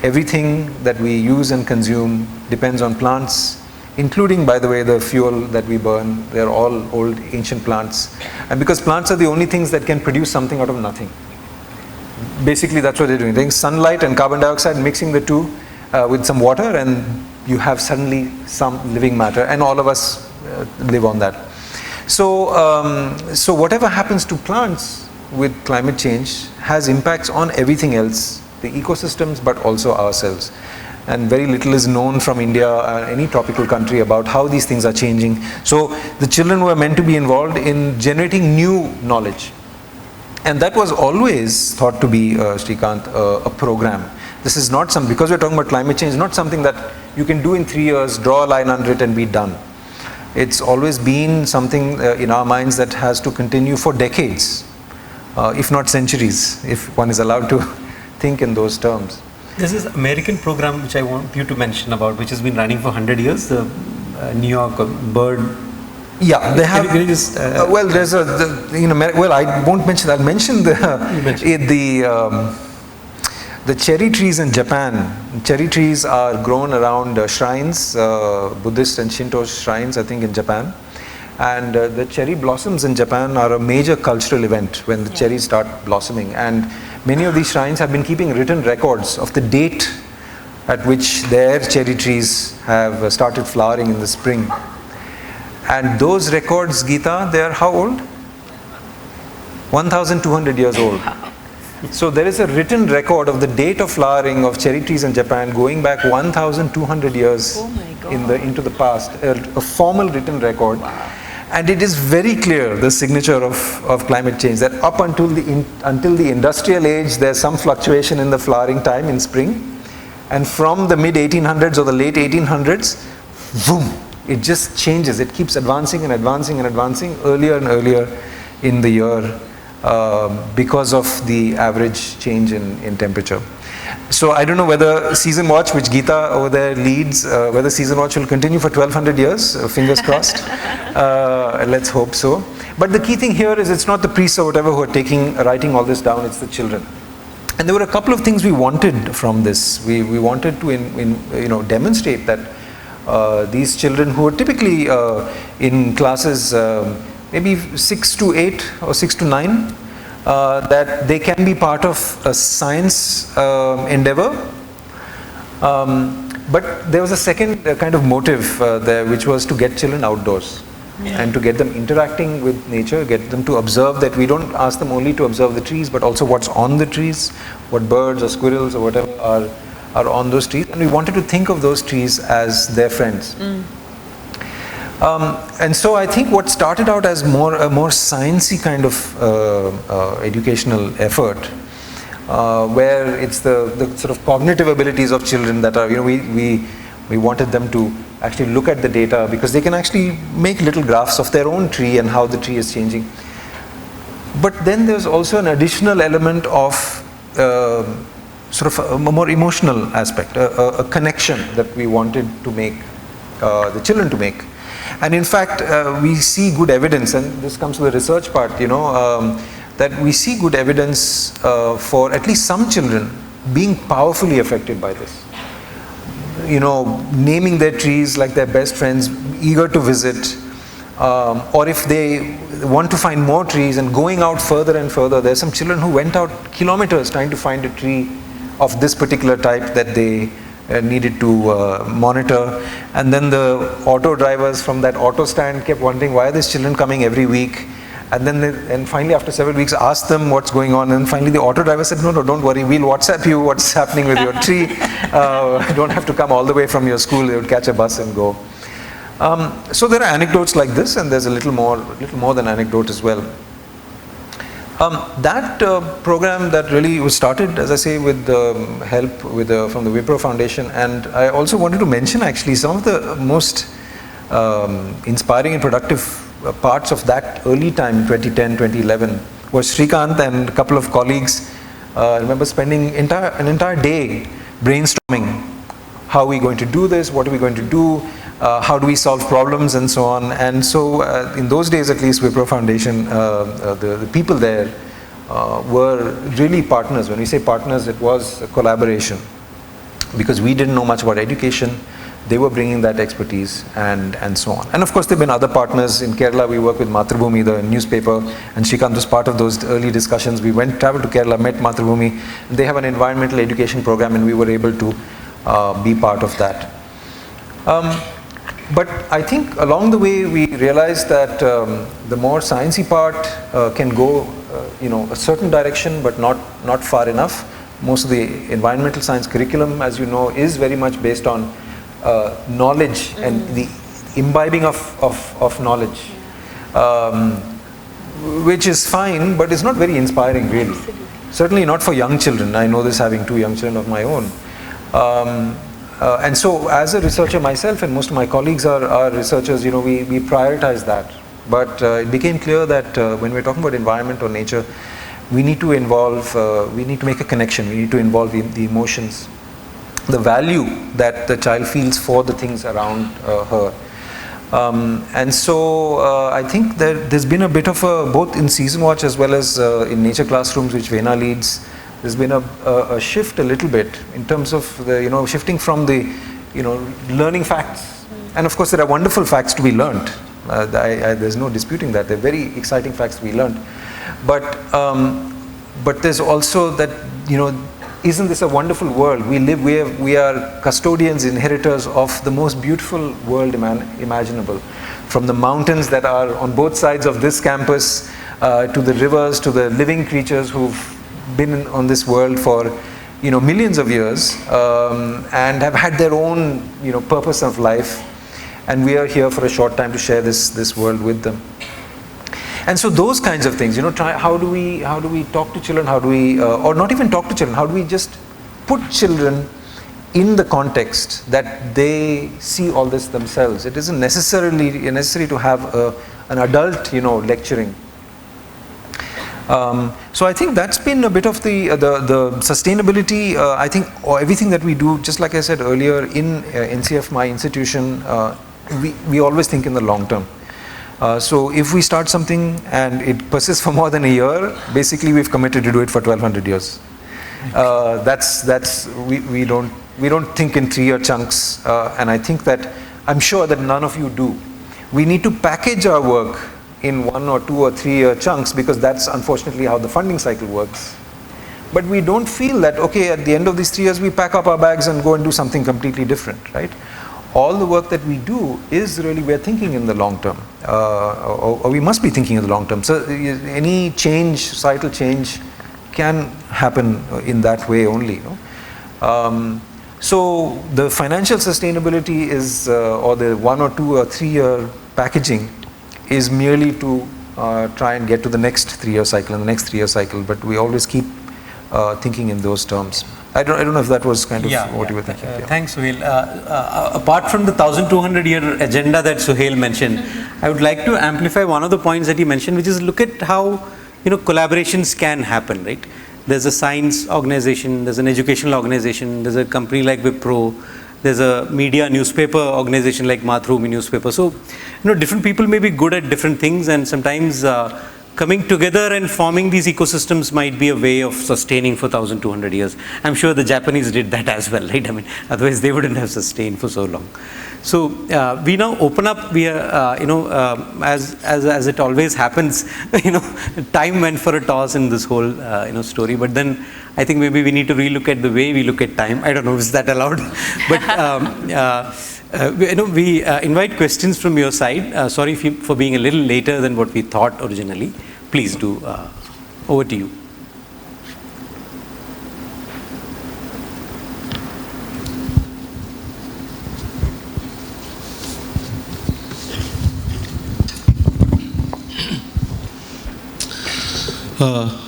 Everything that we use and consume depends on plants, including, by the way, the fuel that we burn. They're all old, ancient plants. And because plants are the only things that can produce something out of nothing. Basically, that's what they're doing. They're sunlight and carbon dioxide, mixing the two with some water, and you have suddenly some living matter, and all of us live on that. So whatever happens to plants with climate change has impacts on everything else, the ecosystems, but also ourselves. And very little is known from India or any tropical country about how these things are changing. So the children were meant to be involved in generating new knowledge. And that was always thought to be, Sreekanth, a program. This is not some, because we're talking about climate change, not something that you can do in 3 years, draw a line under it and be done. It's always been something in our minds that has to continue for decades, if not centuries, if one is allowed to think in those terms. There's this American program which I want you to mention about, which has been running for 100 years, the New York bird. Yeah, they have. Can you just, well, there's well, I won't mention that. I'll mention the cherry trees in Japan. Cherry trees are grown around shrines, Buddhist and Shinto shrines, I think, in Japan. And the cherry blossoms in Japan are a major cultural event when the cherries start blossoming. And many of these shrines have been keeping written records of the date at which their cherry trees have started flowering in the spring. And those records, Geeta, they are how old? 1,200 years old. So there is a written record of the date of flowering of cherry trees in Japan going back 1,200 years into the past, a formal written record. Wow. And it is very clear, the signature of climate change, that up until the industrial age, there's some fluctuation in the flowering time in spring. And from the mid-1800s or the late 1800s, boom, it just changes. It keeps advancing and advancing and advancing earlier and earlier in the year because of the average change in temperature. So I don't know whether season watch, which Geeta over there leads, whether season watch will continue for 1,200 years, fingers crossed. Let's hope so. But the key thing here is it's not the priests or whatever who are writing all this down, it's the children. And there were a couple of things we wanted from this. We wanted to demonstrate that these children who are typically in classes maybe 6 to 8 or 6 to 9, that they can be part of a science endeavor. But there was a second kind of motive there, which was to get children outdoors and to get them interacting with nature, get them to observe that we don't ask them only to observe the trees, but also what's on the trees, what birds or squirrels or whatever are on those trees. And we wanted to think of those trees as their friends. And so I think what started out as a more sciencey kind of educational effort, where it's the sort of cognitive abilities of children that are, we wanted them to actually look at the data, because they can actually make little graphs of their own tree and how the tree is changing. But then there's also an additional element of sort of a more emotional aspect, a connection that we wanted to make, the children to make. And in fact, we see good evidence, and this comes to the research part, that we see good evidence for at least some children being powerfully affected by this. Naming their trees like their best friends, eager to visit, or if they want to find more trees and going out further and further. There's some children who went out kilometers trying to find a tree of this particular type that they needed to monitor. And then the auto drivers from that auto stand kept wondering, why are these children coming every week? And then and finally after several weeks asked them what's going on, and finally the auto driver said, no, don't worry, we'll WhatsApp you what's happening with your tree. You don't have to come all the way from your school, they would catch a bus and go. So there are anecdotes like this, and there's a little more than anecdote as well. That program that really was started, as I say, with help from the Wipro Foundation, and I also wanted to mention actually some of the most inspiring and productive parts of that early time, 2010, 2011, was Sreekanth and a couple of colleagues. I remember spending an entire day brainstorming. How are we going to do this? What are we going to do? How do we solve problems and so on? And so in those days, at least, Wipro Foundation, the people there were really partners. When we say partners, it was a collaboration, because we didn't know much about education. They were bringing that expertise and so on. And of course, there have been other partners. In Kerala, we work with Mathrubhumi, the newspaper, and Sreekanth was part of those early discussions. We traveled to Kerala, met Mathrubhumi, and they have an environmental education program, and we were able to be part of that. But I think along the way we realized that the more sciencey part can go, a certain direction, but not far enough. Most of the environmental science curriculum, as you know, is very much based on knowledge and the imbibing of knowledge, which is fine, but it's not very inspiring, really. Certainly not for young children. I know this, having 2 young children of my own. And so as a researcher myself, and most of my colleagues are researchers, we prioritize that. But it became clear that when we're talking about environment or nature, we need to make a connection, we need to involve the emotions, the value that the child feels for the things around her. And so I think there's been a bit of both in Season Watch as well as in nature classrooms, which Vena leads, there's been a shift a little bit in terms of the, shifting from the, learning facts. And of course, there are wonderful facts to be learned. There's no disputing that. They're very exciting facts to be learned. But there's also that, isn't this a wonderful world? We are custodians, inheritors of the most beautiful world imaginable. From the mountains that are on both sides of this campus, to the rivers, to the living creatures who've been on this world for millions of years, and have had their own purpose of life, and we are here for a short time to share this world with them. And so those kinds of things, how do we talk to children? How do we, or not even talk to children? How do we just put children in the context that they see all this themselves? It isn't necessary to have an adult, lecturing. So I think that's been a bit of the sustainability. I think everything that we do, just like I said earlier, in NCF, my institution, we always think in the long term. So if we start something and it persists for more than a year, basically we've committed to do it for 1200 years. We don't think in 3-year chunks, and I think that I'm sure that none of you do. We need to package our work in 1 or 2 or 3-year chunks, because that's unfortunately how the funding cycle works. But we don't feel that, okay, at the end of these 3 years we pack up our bags and go and do something completely different, right? All the work that we do is really, we're thinking in the long term, or we must be thinking in the long term. So any change, societal change, can happen in that way only. So the financial sustainability is, or the 1 or 2 or 3-year packaging, is merely to try and get to the next 3-year cycle and the next 3-year cycle, but we always keep thinking in those terms. I don't know if that was kind of what you were thinking. Thanks, Suhel. Apart from the 1200-year agenda that Suhel mentioned, I would like to amplify one of the points that he mentioned, which is look at how collaborations can happen, right? There's a science organization, there's an educational organization, there's a company like Wipro, there's a media newspaper organization like Mathrubhumi newspaper. So, different people may be good at different things, and sometimes coming together and forming these ecosystems might be a way of sustaining for 1200 years. I'm sure the Japanese did that as well, right? I mean, otherwise they wouldn't have sustained for so long. So we now open up. We are, as it always happens, time went for a toss in this whole, story. But then I think maybe we need to relook at the way we look at time. I don't know, is that allowed? But We invite questions from your side. Sorry for being a little later than what we thought originally. Please do. Over to you.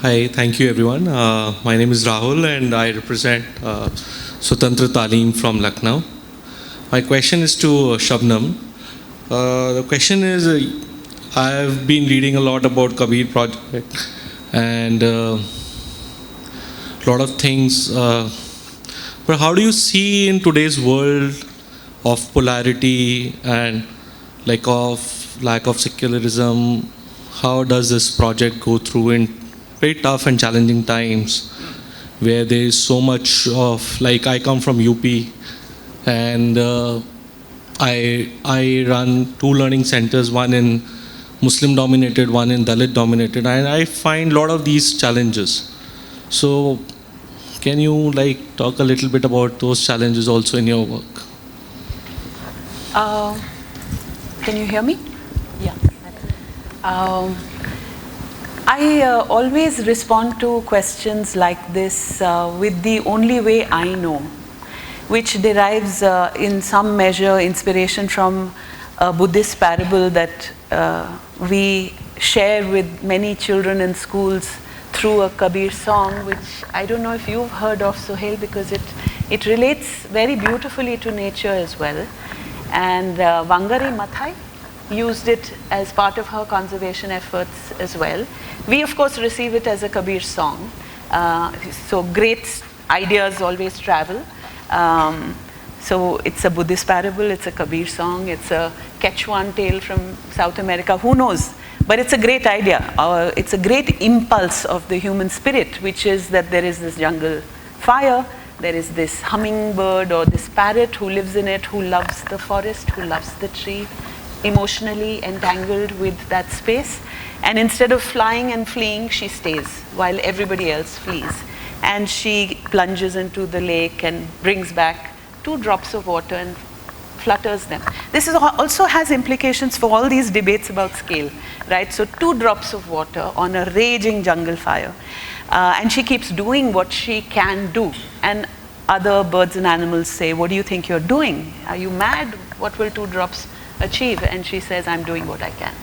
Hi, thank you everyone. My name is Rahul and I represent Swatantra Talim from Lucknow. My question is to Shabnam. The question is, I've been reading a lot about Kabir project and a lot of things. But how do you see in today's world of polarity and lack of secularism, how does this project go through in very tough and challenging times where there is so much of, like I come from UP and I run 2 learning centers, one in Muslim dominated, one in Dalit dominated, and I find a lot of these challenges. So can you talk a little bit about those challenges also in your work? Can you hear me? Yeah. I always respond to questions like this with the only way I know, which derives in some measure inspiration from a Buddhist parable that we share with many children in schools through a Kabir song, which I don't know if you've heard of, Suhel, because it relates very beautifully to nature as well. And Wangari Maathai used it as part of her conservation efforts as well. We of course receive it as a Kabir song. So great ideas always travel. So it's a Buddhist parable, it's a Kabir song, it's a Quechuan tale from South America, who knows? But it's a great idea. It's a great impulse of the human spirit, which is that there is this jungle fire, there is this hummingbird or this parrot who lives in it, who loves the forest, who loves the tree, emotionally entangled with that space. And instead of flying and fleeing, she stays while everybody else flees. And she plunges into the lake and brings back 2 drops of water and flutters them. This also has implications for all these debates about scale, right? So 2 drops of water on a raging jungle fire. And she keeps doing what she can do. And other birds and animals say, what do you think you're doing? Are you mad? What will 2 drops achieve? And she says, I'm doing what I can.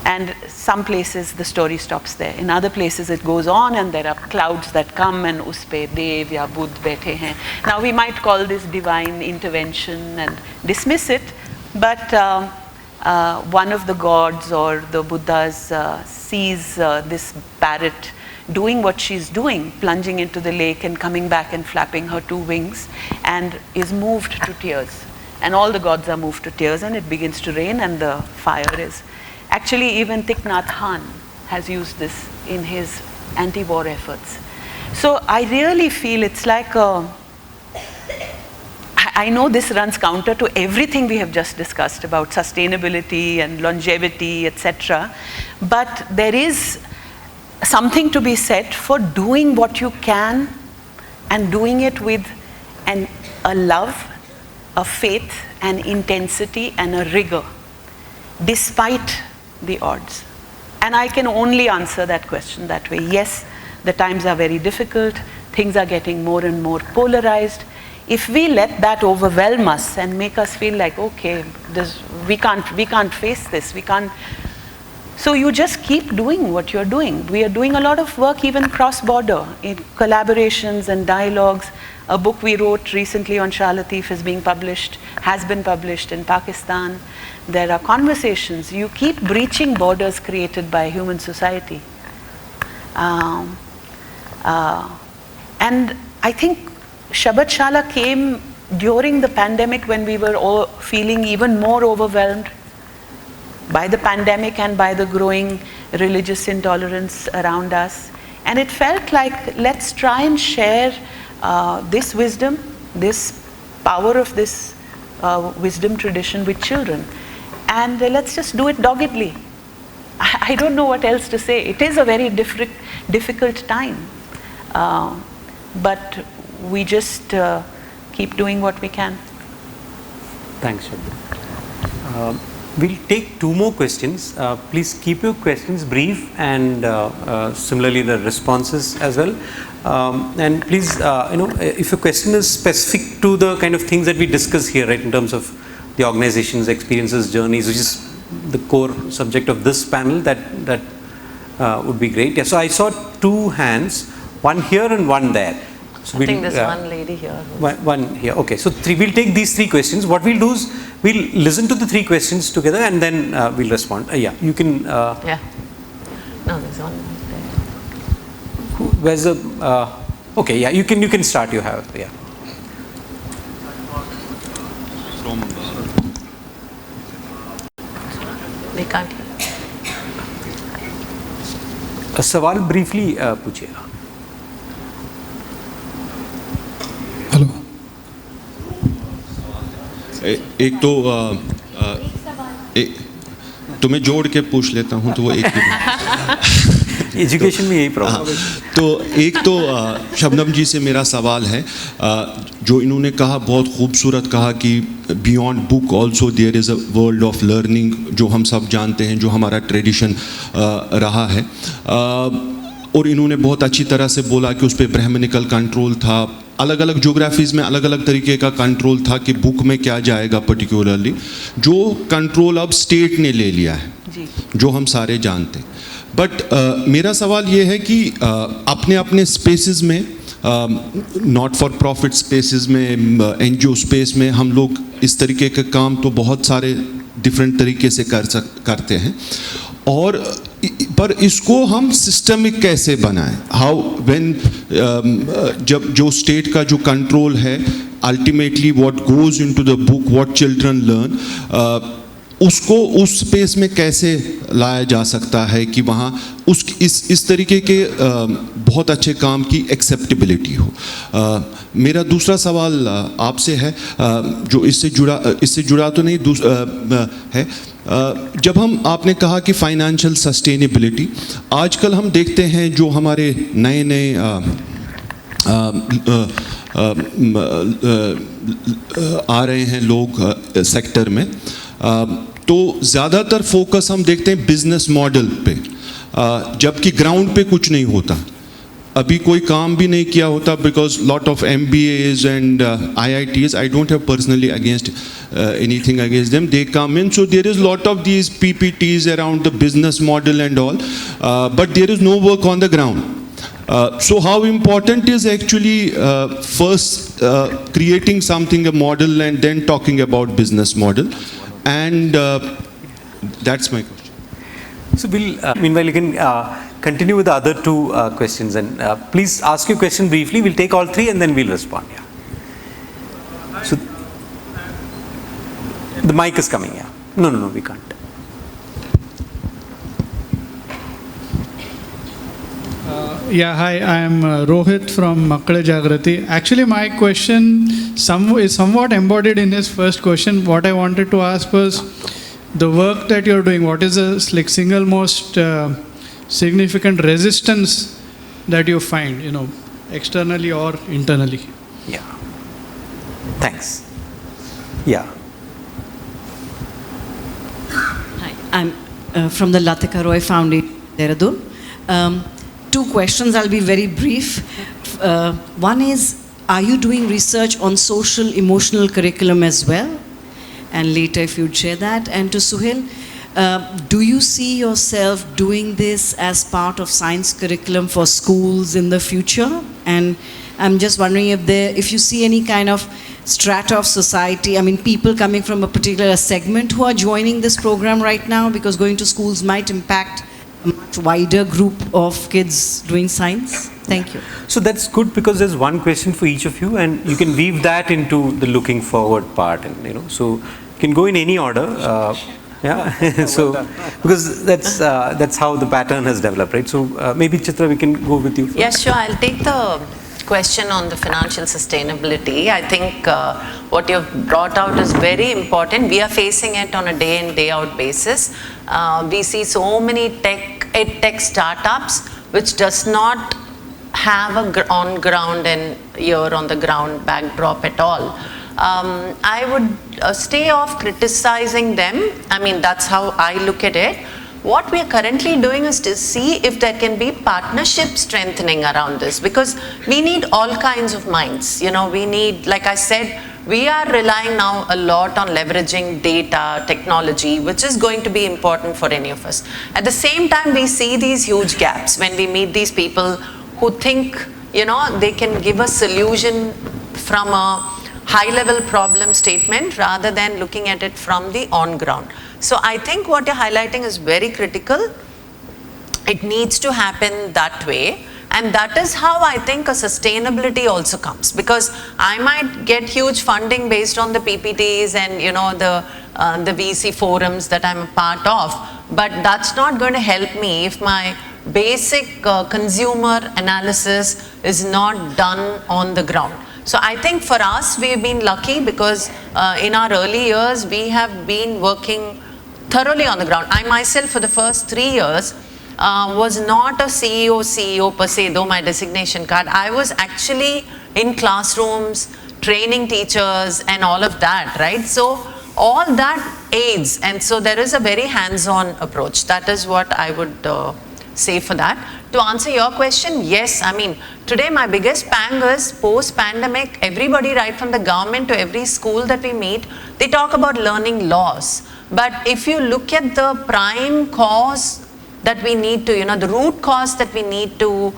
And some places the story stops there. In other places it goes on and there are clouds that come and uspe dev ya buddh baithe hain. Now we might call this divine intervention and dismiss it, but one of the gods or the Buddhas sees this parrot doing what she's doing, plunging into the lake and coming back and flapping her 2 wings, and is moved to tears. And all the gods are moved to tears, and it begins to rain, and the fire is. Actually, even Thich Nhat Hanh has used this in his anti-war efforts. So I really feel it's like I know this runs counter to everything we have just discussed about sustainability and longevity, etc. But there is something to be said for doing what you can and doing it with a love, a faith, an intensity, and a rigor, despite the odds. And I can only answer that question that way. Yes, the times are very difficult, things are getting more and more polarized. If we let that overwhelm us and make us feel like, okay, we can't face this, we can't. So you just keep doing what you're doing. We are doing a lot of work even cross-border in collaborations and dialogues. A book we wrote recently on Shah Latif has been published in Pakistan. There are conversations. You keep breaching borders created by human society. And I think Shabad Shala came during the pandemic when we were all feeling even more overwhelmed by the pandemic and by the growing religious intolerance around us. And it felt like, let's try and share this wisdom, this power of this wisdom tradition with children. And let's just do it doggedly. I don't know what else to say. It is a very difficult time. But we just keep doing what we can. Thanks, Shabnam. We'll take two more questions. Please keep your questions brief and similarly the responses as well. And please, if a question is specific to the kind of things that we discuss here, right, in terms of the organization's experiences, journeys, which is the core subject of this panel, that would be great. Yeah, so I saw two hands, one here and one there. So I think there's one lady here. One here. Okay, so we'll take these three questions. What we'll do is we'll listen to the three questions together and then we'll respond. Yeah, you can. Yeah. No, there's one there. Where's the? Okay, yeah, you can start. You have, yeah. They can't hear. सवाल briefly पूछिए. Hello. एक तो मैं जोड़ के पूछ लेता हूँ तो वो एक ही एजुकेशन में यही प्रॉब्लम. तो एक तो शबनम जी से मेरा सवाल है, जो इन्होंने कहा बहुत खूबसूरत कहा कि beyond book also there is a world of learning, जो हम सब जानते हैं, जो हमारा ट्रेडिशन रहा है. और इन्होंने बहुत अच्छी तरह से बोला कि उस पर ब्राह्मणिकल कंट्रोल था, अलग अलग ज्योग्राफीज़ में अलग अलग तरीके का कंट्रोल था कि बुक में क्या जाएगा पर्टिकुलरली, जो कंट्रोल अब स्टेट ने ले लिया है जी, जो हम सारे जानते हैं. बट मेरा सवाल ये है कि अपने अपने स्पेसेस में, नॉट फॉर प्रॉफिट स्पेसेस में, NGO स्पेस में हम लोग इस तरीके के काम तो बहुत सारे डिफरेंट तरीके से करते हैं, और पर इसको हम सिस्टमिक कैसे बनाएं? हाउ व्हेन जब जो स्टेट का जो कंट्रोल है, ultimately what goes into the book, what children learn, उसको उस स्पेस में कैसे लाया जा सकता है कि वहाँ इस तरीके के बहुत अच्छे काम की एक्सेप्टेबिलिटी हो. मेरा दूसरा सवाल आपसे है, जो इससे जुड़ा तो नहीं है. जब आपने कहा कि फाइनेंशियल सस्टेनेबिलिटी, आजकल हम देखते हैं जो हमारे नए नए आ रहे हैं लोग सेक्टर में, तो ज़्यादातर फोकस हम देखते हैं बिजनेस मॉडल पे, जबकि ग्राउंड पे कुछ नहीं होता. अभी कोई काम भी नहीं किया होता, because lot of MBAs and IITs, I don't have personally against anything against them, they come in, so there is lot of these PPTs around the business model and all, but there is no work on the ground. So how important is actually first creating something, a model, and then talking about business model, and that's my question. So we'll, meanwhile you can continue with the other two questions, and please ask your question briefly. We'll take all three and then we'll respond. Yeah. So the mic is coming. Yeah. No, we can't. Yeah, hi, I am Rohit from Makkale Jagrati. Actually, my question is somewhat embodied in his first question. What I wanted to ask was, the work that you're doing, what is the single most significant resistance that you find, externally or internally? Yeah. Thanks. Yeah. Hi, I'm from the Latika Roy Foundation, Dehradun. Two questions, I'll be very brief. One is, are you doing research on social emotional curriculum as well? And later if you'd share that. And to Suhel, do you see yourself doing this as part of science curriculum for schools in the future? And I'm just wondering if you see any kind of strata of society, I mean people coming from a particular segment who are joining this program right now, because going to schools might impact a much wider group of kids doing science. Thank you. So that's good, because there's one question for each of you, and you can weave that into the looking forward part, and so you can go in any order. Yeah. So because that's how the pattern has developed, right? So maybe Chitra, we can go with you first. Yes, sure. I'll take the question on the financial sustainability. I think what you've brought out is very important. We are facing it on a day in, day out basis. We see so many tech startups which does not have a on the ground backdrop at all. I would stay off criticizing them. I mean, that's how I look at it. What we are currently doing is to see if there can be partnership strengthening around this, because we need all kinds of minds. We need, like I said, we are relying now a lot on leveraging data, technology, which is going to be important for any of us. At the same time, we see these huge gaps when we meet these people who think, they can give a solution from a high-level problem statement rather than looking at it from the on-ground. So I think what you're highlighting is very critical. It needs to happen that way. And that is how I think a sustainability also comes, because I might get huge funding based on the PPTs and the VC forums that I'm a part of, but that's not going to help me if my basic consumer analysis is not done on the ground. So I think for us, we've been lucky because in our early years, we have been working thoroughly on the ground. I myself, for the first 3 years, was not a CEO per se, though my designation card. I was actually in classrooms, training teachers and all of that, right? So all that aids, and so there is a very hands-on approach. That is what I would say for that. To answer your question, yes, I mean, today my biggest pang is post-pandemic, everybody right from the government to every school that we meet, they talk about learning loss. But if you look at the prime cause that we need to, the root cause that we need to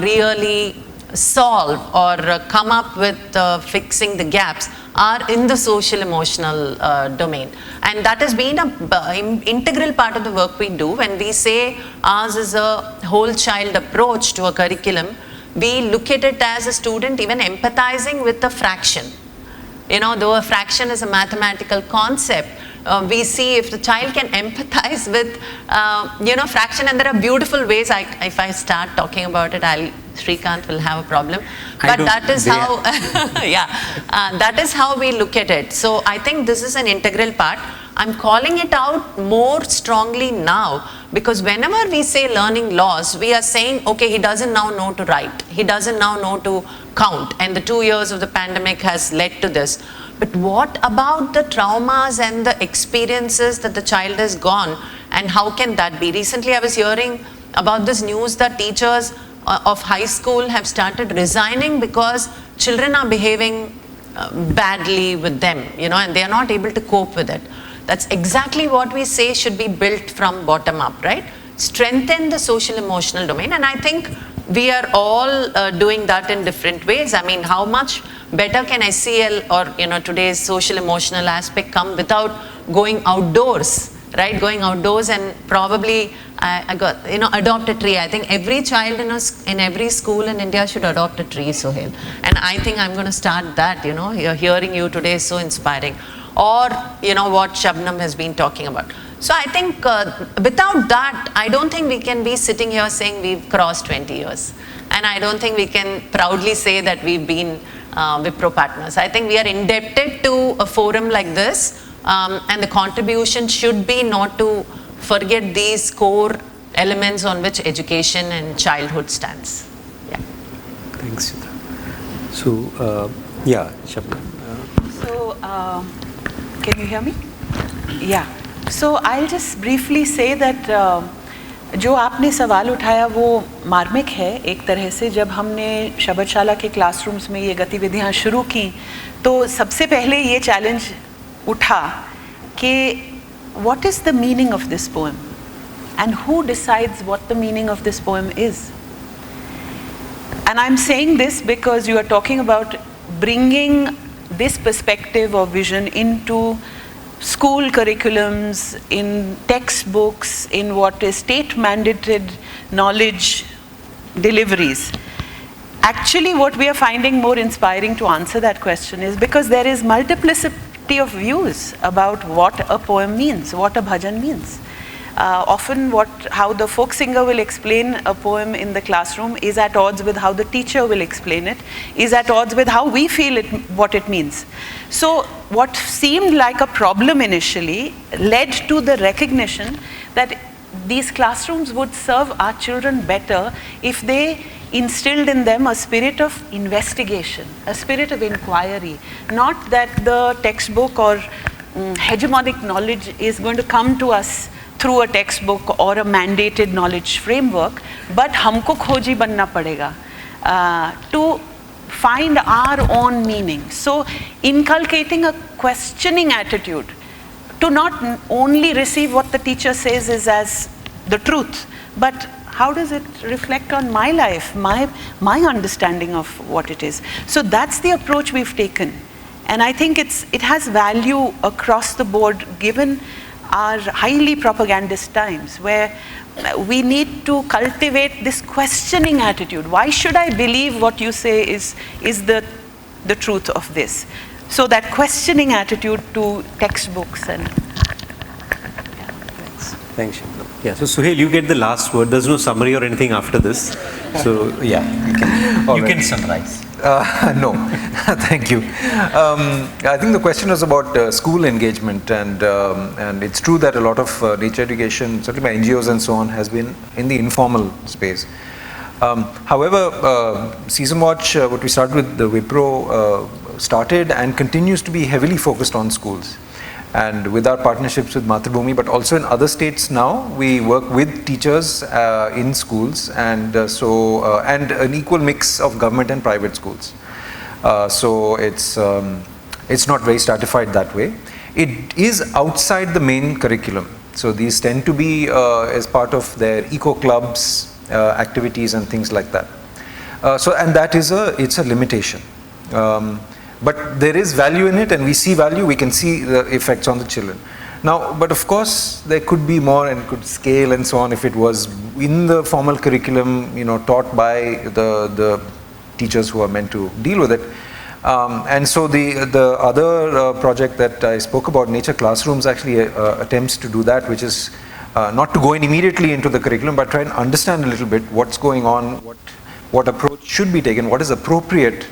really solve or come up with fixing the gaps are in the social emotional domain. And that has been an integral part of the work we do. When we say ours is a whole child approach to a curriculum, we look at it as a student even empathizing with a fraction. Though a fraction is a mathematical concept, we see if the child can empathize with, fraction, and there are beautiful ways. If I start talking about it, Sreekanth will have a problem. But that is how, that is how we look at it. So I think this is an integral part. I'm calling it out more strongly now because whenever we say learning loss, we are saying, okay, he doesn't now know to write. He doesn't now know to count. And the 2 years of the pandemic has led to this. But what about the traumas and the experiences that the child has gone, and how can that be? Recently I was hearing about this news that teachers of high school have started resigning because children are behaving badly with them, and they are not able to cope with it. That's exactly what we say should be built from bottom up, right? Strengthen the social emotional domain, and I think we are all doing that in different ways. I mean, how much better can SEL or today's social emotional aspect come without going outdoors, right? Going outdoors and probably adopt a tree. I think every child in every school in India should adopt a tree, Suhel. And I think I'm going to start that. Hearing you today is so inspiring. Or what Shabnam has been talking about. So I think without that, I don't think we can be sitting here saying we've crossed 20 years. And I don't think we can proudly say that we've been Wipro partners. I think we are indebted to a forum like this, and the contribution should be not to forget these core elements on which education and childhood stands. Yeah. Thanks, Chitra. So, Shabnam. So, can you hear me? Yeah. So I'll just briefly say that जो आपने सवाल उठाया वो मार्मिक है एक तरह से. जब हमने शब्दशाला के क्लासरूम्स में ये गतिविधियाँ शुरू की तो सबसे पहले ये चैलेंज उठा कि what is the meaning of this poem and who decides what the meaning of this poem is. And I'm saying this because you are talking about bringing this perspective or vision into school curriculums, in textbooks, in what is state-mandated knowledge deliveries. Actually, what we are finding more inspiring to answer that question is because there is multiplicity of views about what a poem means, what a bhajan means. Often how the folk singer will explain a poem in the classroom is at odds with how the teacher will explain it, is at odds with how we feel it, what it means. So what seemed like a problem initially led to the recognition that these classrooms would serve our children better if they instilled in them a spirit of investigation, a spirit of inquiry. Not that the textbook or hegemonic knowledge is going to come to us through a textbook or a mandated knowledge framework, but humko khoji banna padega to find our own meaning. So inculcating a questioning attitude, to not only receive what the teacher says is as the truth, but how does it reflect on my life, my understanding of what it is. So that's the approach we've taken. And I think it has value across the board, given our highly propagandist times, where we need to cultivate this questioning attitude. Why should I believe what you say is the truth of this? So that questioning attitude to textbooks and Thanks, Shabnam. Yeah, so Suhel, you get the last word. There's no summary or anything after this. So yeah, you can summarize. No, thank you. I think the question was about school engagement, and it's true that a lot of nature education, certainly by NGOs and so on, has been in the informal space. However, Season Watch, what we started with the Wipro, started and continues to be heavily focused on schools. And with our partnerships with Mathrubhumi, but also in other states now, we work with teachers in schools, and and an equal mix of government and private schools. So it's not very stratified that way. It is outside the main curriculum. So these tend to be as part of their eco clubs, activities and things like that. And that is it's a limitation. But there is value in it, and we see value, we can see the effects on the children. Now, but of course, there could be more and could scale and so on if it was in the formal curriculum, taught by the teachers who are meant to deal with it. And so the other project that I spoke about, Nature Classrooms, actually attempts to do that, which is not to go in immediately into the curriculum, but try and understand a little bit what's going on, what approach should be taken, what is appropriate.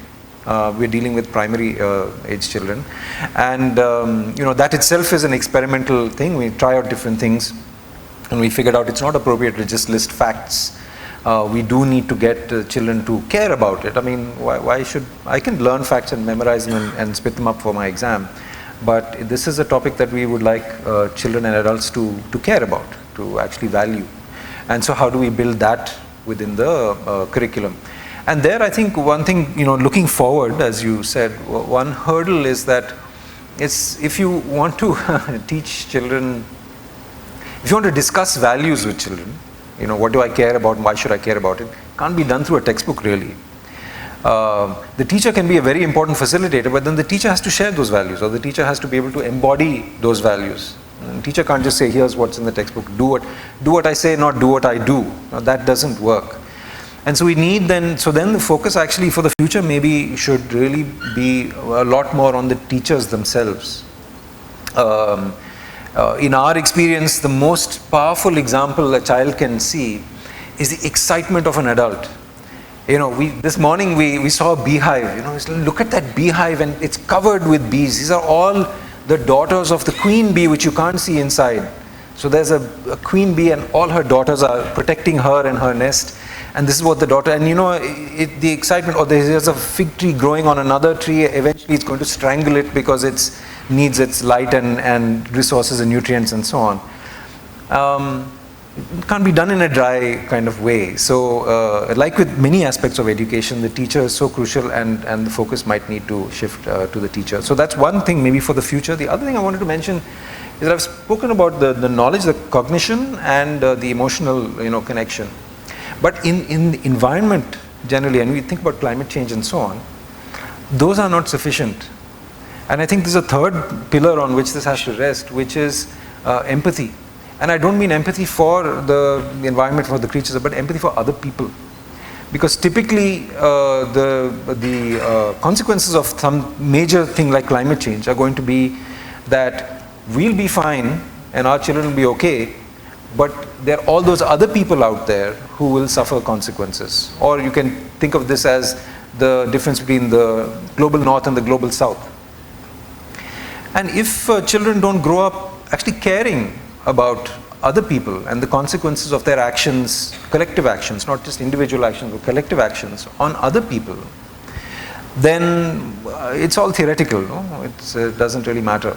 We're dealing with primary age children, and that itself is an experimental thing. We try out different things, and we figured out it's not appropriate to just list facts. We do need to get children to care about it. I mean, why should I can learn facts and memorize them and spit them up for my exam, but this is a topic that we would like children and adults to care about, to actually value. And so how do we build that within the curriculum? And there, I think one thing, looking forward, as you said, one hurdle is that if you want to teach children, if you want to discuss values with children, what do I care about, why should I care about it, can't be done through a textbook really. The teacher can be a very important facilitator, but then the teacher has to share those values, or the teacher has to be able to embody those values. And the teacher can't just say, here's what's in the textbook, do what I say, not do what I do. Now, that doesn't work. And so we need then the focus actually for the future maybe should really be a lot more on the teachers themselves. In our experience, the most powerful example a child can see is the excitement of an adult. This morning we saw a beehive. Look at that beehive, and it's covered with bees. These are all the daughters of the queen bee, which you can't see inside. So there's a queen bee, and all her daughters are protecting her and her nest. And this is what the daughter, and the excitement, or there's a fig tree growing on another tree, eventually it's going to strangle it because it needs its light and resources and nutrients and so on. It can't be done in a dry kind of way. So like with many aspects of education, the teacher is so crucial, and the focus might need to shift to the teacher. So that's one thing maybe for the future. The other thing I wanted to mention is that I've spoken about the knowledge, the cognition, and the emotional connection. But in the environment generally, and we think about climate change and so on, those are not sufficient. And I think there's a third pillar on which this has to rest, which is empathy. And I don't mean empathy for the environment, for the creatures, but empathy for other people. Because typically the consequences of some major thing like climate change are going to be that we'll be fine and our children will be okay, but there are all those other people out there who will suffer consequences. Or you can think of this as the difference between the global north and the global south. And if children don't grow up actually caring about other people and the consequences of their actions, collective actions, not just individual actions, but collective actions on other people, then it's all theoretical, no? It doesn't really matter.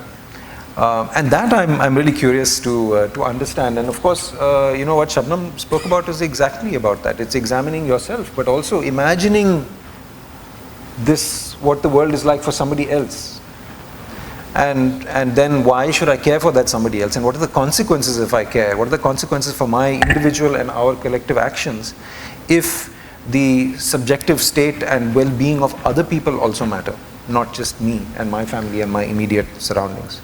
And that I'm really curious to understand. And of course, what Shabnam spoke about is exactly about that. It's examining yourself, but also imagining what the world is like for somebody else. And then why should I care for that somebody else? And what are the consequences if I care? What are the consequences for my individual and our collective actions if the subjective state and well-being of other people also matter, not just me and my family and my immediate surroundings?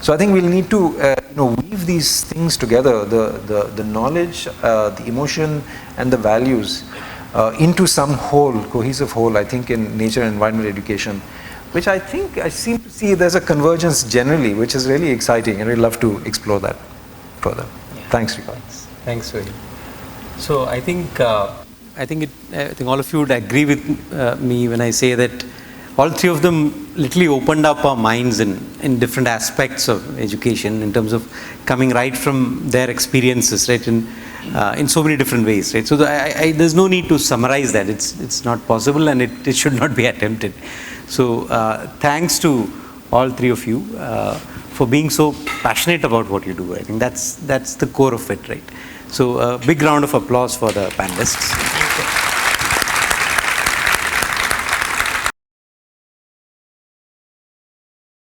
So I think we'll need to weave these things together, the knowledge, the emotion and the values into some whole, cohesive whole, I think, in nature and environment education, which I think I seem to see there's a convergence generally, which is really exciting, and we'd love to explore that further. Yeah. Thanks, Sreekanth. Thanks, Suhel. So I think all of you would agree with me when I say that all three of them literally opened up our minds in different aspects of education in terms of coming right from their experiences, right, in so many different ways, right. So there's no need to summarize that. It's not possible, and it should not be attempted. So thanks to all three of you for being so passionate about what you do. I think that's the core of it, right. So a big round of applause for the panelists.